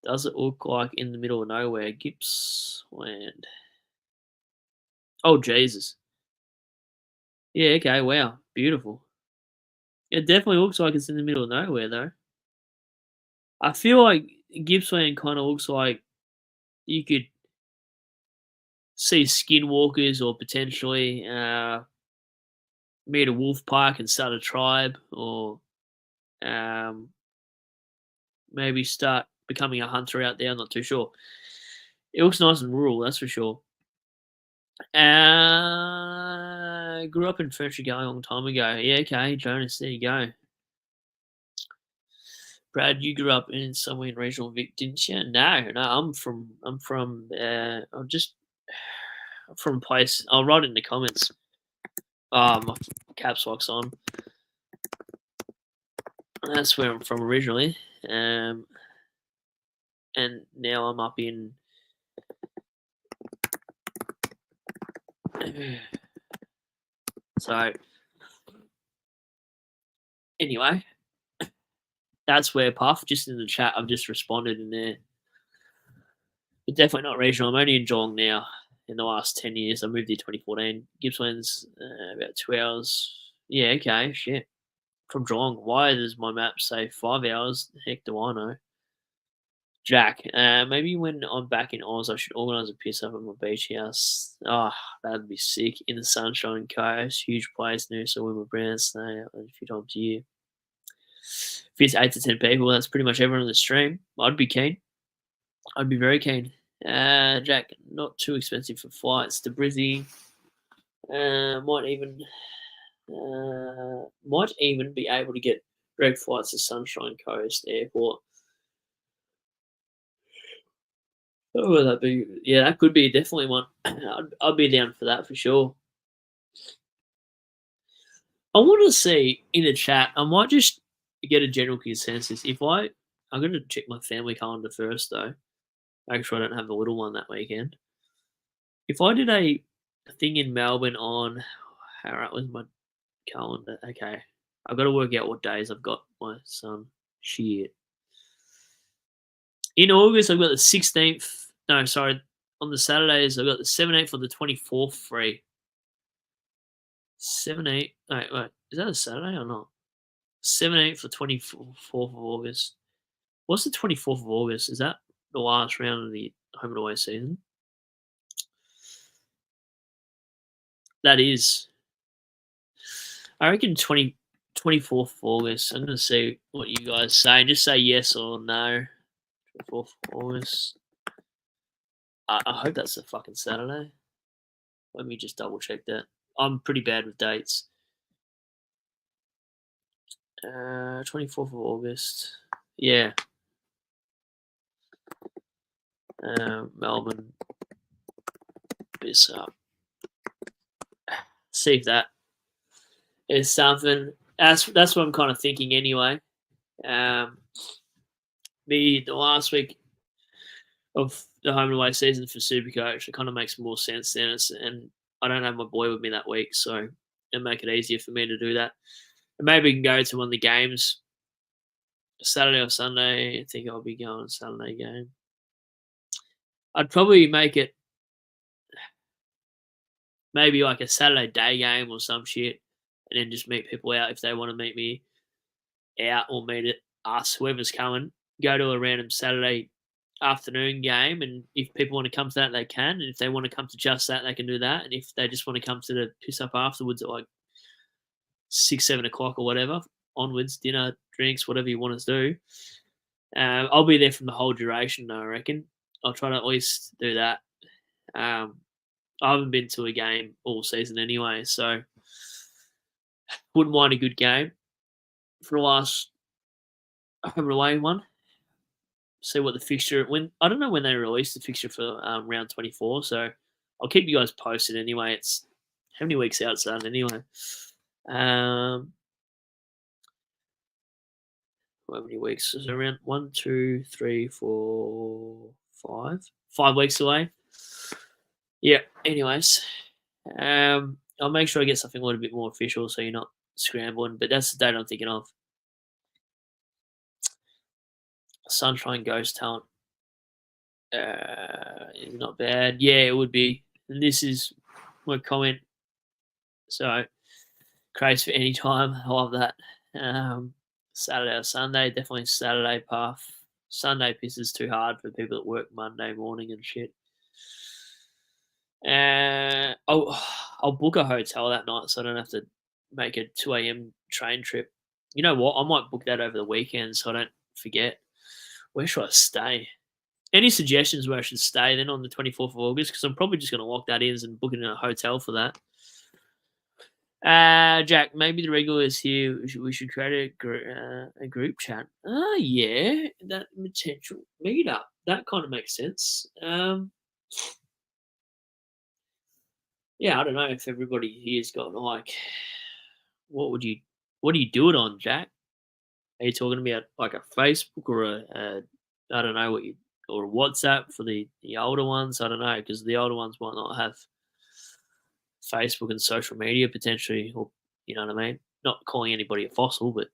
Does it look like in the middle of nowhere? Gippsland. Oh, Jesus. Yeah, okay, wow. Beautiful. It definitely looks like it's in the middle of nowhere, though. I feel like Gippsland kind of looks like you could see skinwalkers or potentially meet a wolf pack and start a tribe, or um, maybe start becoming a hunter out there. I'm not too sure. It looks nice and rural, that's for sure. Grew up in Furniture Gully a long time ago. Yeah, okay, Jonas, there you go. Brad, you grew up in somewhere in regional Vic, didn't you? No, I'm from I'm just from a place. I'll write it in the comments. My caps lock's on. That's where I'm from originally. And now I'm up in so anyway, that's where Puff, just in the chat, I've just responded in there. But definitely not regional. I'm only in Geelong now. In the last 10 years, I moved here 2014. Gippsland's about 2 hours. Yeah, okay, shit. From Geelong. Why does my map say 5 hours? The heck do I know? Jack, maybe when I'm back in Oz, I should organise a piss up at my beach house. Oh, that'd be sick. In the Sunshine Coast, huge place, new, so when my brands stay out a few times a year. If it's 8 to 10 people, that's pretty much everyone on the stream. I'd be keen. I'd be very keen. Jack, not too expensive for flights to Brizzy. Might even be able to get direct flights to Sunshine Coast Airport. Oh, would that be? Yeah, that could be definitely one. I'd be down for that for sure. I want to see in the chat. I might just get a general consensus. I'm going to check my family calendar first though. Make sure I don't have the little one that weekend. If I did a thing in Melbourne on, all right, with my calendar. Okay, I've got to work out what days I've got my son. Shit. In August, I've got the 16th. No, sorry. On the Saturdays, I've got the 17th or the 24th free. 17th. Wait. Is that a Saturday or not? 17th or 24th of August. What's the 24th of August? Is that the last round of the home and away season? That is. I reckon 24th of August. I'm going to see what you guys say. Just say yes or no. 24th of August. I hope that's a fucking Saturday. Let me just double check that. I'm pretty bad with dates. 24th of August. Yeah. Melbourne. Piss up. See if that is something. That's what I'm kind of thinking anyway. The last week of the home and away season for Supercoach, it kind of makes more sense then. And I don't have my boy with me that week, so it'll make it easier for me to do that. And maybe we can go to one of the games, Saturday or Sunday. I think I'll be going Saturday game. I'd probably make it maybe like a Saturday day game or some shit, and then just meet people out if they want to meet me out or meet us, whoever's coming. Go to a random Saturday afternoon game, and if people want to come to that, they can. And if they want to come to just that, they can do that. And if they just want to come to the piss up afterwards at like 6, 7 o'clock or whatever, onwards, dinner, drinks, whatever you want us to do, I'll be there from the whole duration, I reckon. I'll try to at least do that. I haven't been to a game all season anyway, so wouldn't mind a good game for the last home and away one. See what the fixture I don't know when they release the fixture for round 24, so I'll keep you guys posted anyway. It's how many weeks out, son? Anyway, how many weeks is it? Around 1, 2, 3, 4, 5 weeks away. Yeah. Anyways, I'll make sure I get something a little bit more official, so you're not scrambling. But that's the date I'm thinking of. Sunshine Ghost Talent. Not bad. Yeah, it would be. And this is my comment. So, craze for any time. I love that. Saturday or Sunday, definitely Saturday path. Sunday pisses too hard for people that work Monday morning and shit. I'll book a hotel that night so I don't have to make a 2 a.m. train trip. You know what? I might book that over the weekend so I don't forget. Where should I stay? Any suggestions where I should stay then on the 24th of August? Because I'm probably just going to lock that in and book it in a hotel for that. Jack, maybe the regulars here, we should create a group chat. Yeah, that potential meetup. That kind of makes sense. Yeah, I don't know if everybody here's got like, what do you do it on, Jack? Are you talking about like a Facebook or a I don't know or a WhatsApp for the older ones? I don't know, because the older ones might not have Facebook and social media potentially, or you know what I mean. Not calling anybody a fossil, but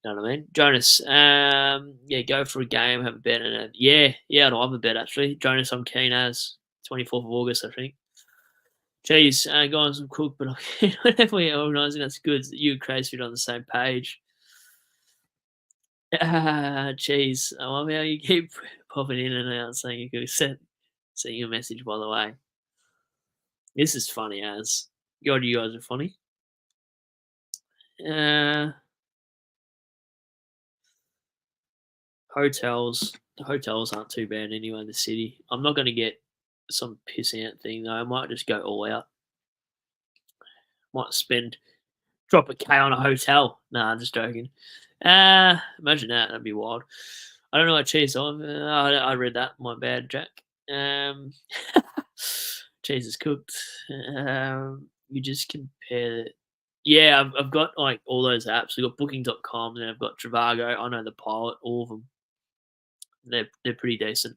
you know what I mean. Jonas, yeah, go for a game, have a bet, and yeah, I'd love a bet actually. Jonas, I'm keen as 24th of August, I think. Geez, guys, I'm cooked, but whenever we're organising, that's good. You and Crazy Fit on the same page. Jeez, I love how you keep popping in and out saying you could send you a message, by the way. This is funny as. God, you guys are funny. Hotels. The hotels aren't too bad anyway in the city. I'm not going to get some piss out thing, though. I might just go all out. Might drop a K on a hotel. Nah, I'm just joking. Imagine that. That'd be wild. I don't know what cheese on. I read that. My bad, Jack. Cheese is cooked. You just compare. Yeah, I've got like all those apps. We've got Booking.com, and I've got Trivago. I know the Pilot, all of them. They're pretty decent.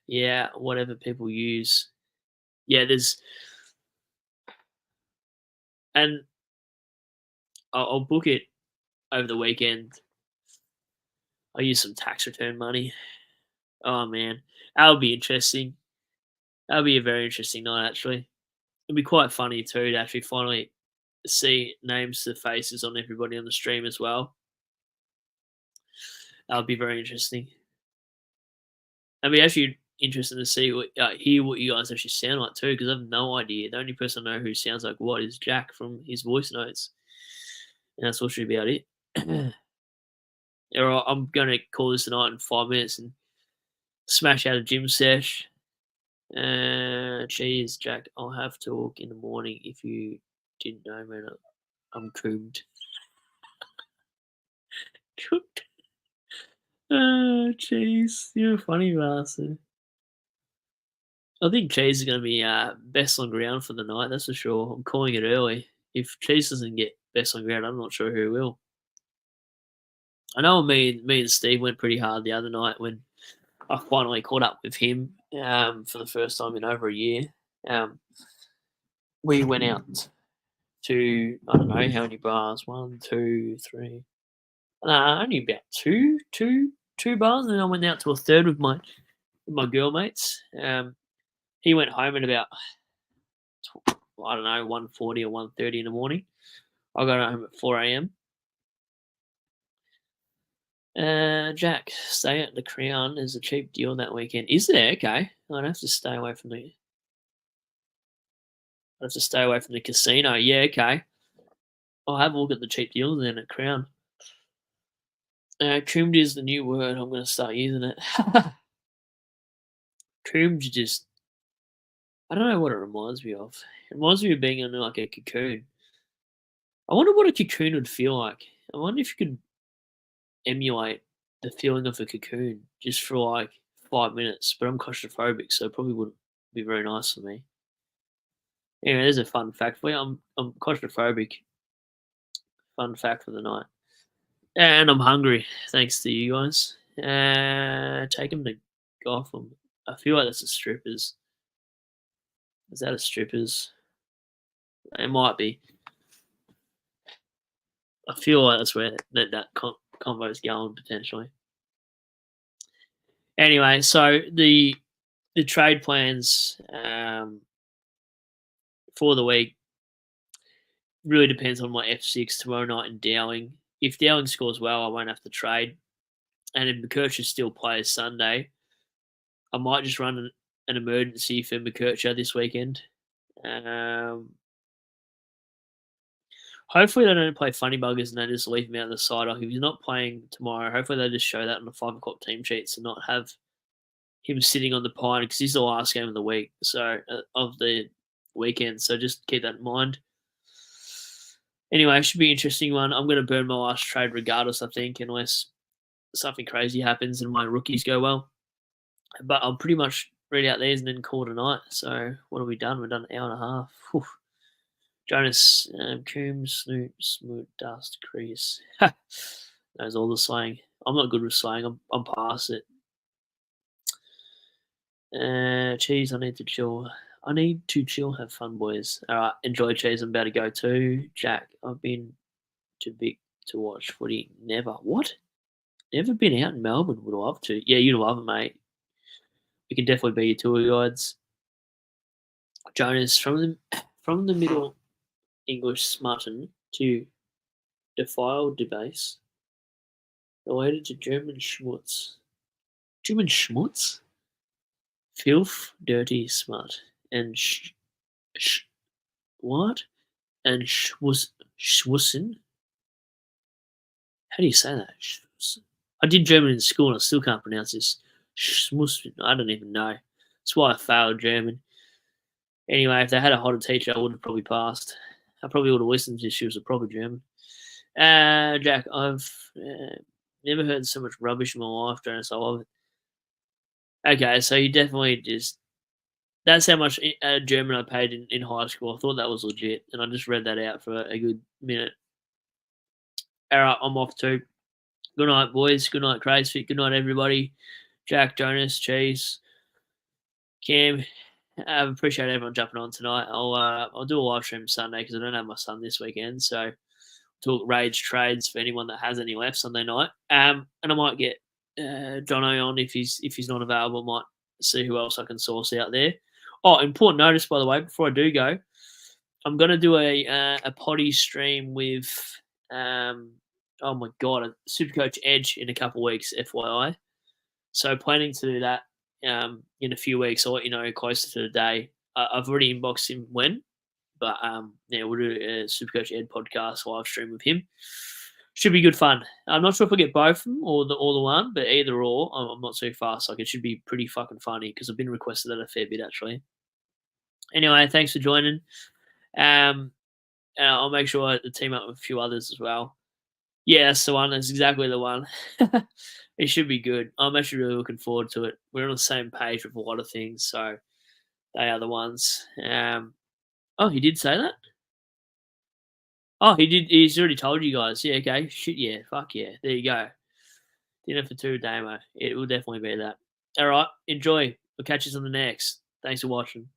Yeah, whatever people use. Yeah, and I'll book it over the weekend. I'll use some tax return money. Oh man, that'll be interesting. That'll be a very interesting night, actually. It'll be quite funny too to actually finally see names to faces on everybody on the stream as well. That'll be very interesting. It'll be actually interesting to see hear what you guys actually sound like too, because I have no idea. The only person I know who sounds like what is Jack from his voice notes, and that's literally about it. I'm gonna call this tonight in 5 minutes and smash out a gym sesh. Cheers, Jack. I'll have talk in the morning if you didn't know, man. I'm cooked. Cooked. Cheese. You're a funny bastard. I think Cheese is going to be best on ground for the night, that's for sure. I'm calling it early. If Cheese doesn't get best on ground, I'm not sure who will. I know me and Steve went pretty hard the other night when I finally caught up with him for the first time in over a year. We went out to, I don't know how many bars, 1, 2, 3. Only about two bars, and then I went out to a third with my girl mates. He went home at about, I don't know, 1:40 or 1:30 in the morning. I got home at 4 a.m. Jack, stay at the Crown. There's a cheap deal that weekend. Is there? Okay. I'd have to stay away from the casino. Yeah, okay. I'll have a look at the cheap deals then at Crown. Trimmed is the new word. I'm going to start using it. Trimmed just, I don't know what it reminds me of. It reminds me of being in like a cocoon. I wonder what a cocoon would feel like. I wonder if you could emulate the feeling of a cocoon just for like 5 minutes. But I'm claustrophobic, so it probably wouldn't be very nice for me. Anyway, there's a fun fact for you. I'm claustrophobic. Fun fact for the night. And I'm hungry, thanks to you guys. Take him to Gotham. I feel like that's a strippers. Is that a strippers? It might be. I feel like that's where that convo's going potentially. Anyway, so the trade plans for the week really depends on my F6 tomorrow night in Dowling. If Dowling scores well, I won't have to trade. And if McKercher still plays Sunday, I might just run an emergency for McKercher this weekend. Hopefully they don't play funny buggers and they just leave him out of the side. Like if he's not playing tomorrow, hopefully they just show that on the 5 o'clock team sheets and not have him sitting on the pine because he's the last game of the week, so of the weekend. So just keep that in mind. Anyway, it should be an interesting one. I'm going to burn my last trade regardless, I think, unless something crazy happens and my rookies go well. But I'll pretty much read out these and then call tonight. So what have we done? We've done an hour and a half. Whew. Jonas, Coombs, Snoop, Smoot, Dust, Crease. Knows all the slang. I'm not good with slang. I'm past it. Cheese, I need to chill. Have fun, boys. All right, enjoy, Cheese. I'm about to go too. Jack, I've been too big to watch footy. Never. What? Never been out in Melbourne. Would love to. Yeah, you'd love it, mate. We can definitely be your tour guides. Jonas, from the Middle English smutton to defiled debase, related to German schmutz. German schmutz? Filth, dirty, smut. And what? And schwussen? How do you say that? I did German in school and I still can't pronounce this. Schmussen. I don't even know. That's why I failed German. Anyway, if they had a hotter teacher, I would have probably passed. I probably would have listened if she was a proper German. Jack, I've never heard so much rubbish in my life, Jonas. I love it. Okay, so you definitely just. That's how much German I paid in high school. I thought that was legit, and I just read that out for a good minute. All right, I'm off too. Good night, boys. Good night, Crazefit. Good night, everybody. Jack, Jonas, Cheese, Cam. I appreciate everyone jumping on tonight. I'll do a live stream Sunday because I don't have my son this weekend. So talk rage trades for anyone that has any left Sunday night. And I might get Jono on if he's not available. I might see who else I can source out there. Oh, important notice by the way, before I do go, I'm gonna do a potty stream with oh my god, a Supercoach Edge in a couple of weeks, FYI. So planning to do that in a few weeks. I'll let you know closer to the day. I've already inboxed him when, but yeah, we'll do a Supercoach Ed podcast live stream with him. Should be good fun. I'm not sure if I get both of them or the one, but either or, I'm not too fast. Like it should be pretty fucking funny because I've been requested that a fair bit actually. Anyway, thanks for joining. I'll make sure to team up with a few others as well. Yeah, that's the one. That's exactly the one. It should be good. I'm actually really looking forward to it. We're on the same page with a lot of things, so they are the ones. Oh, he did say that? Oh, he did. He's already told you guys. Yeah, okay. Shit, yeah. Fuck yeah. There you go. Dinner for two, Damo. It will definitely be that. All right. Enjoy. We'll catch you on the next. Thanks for watching.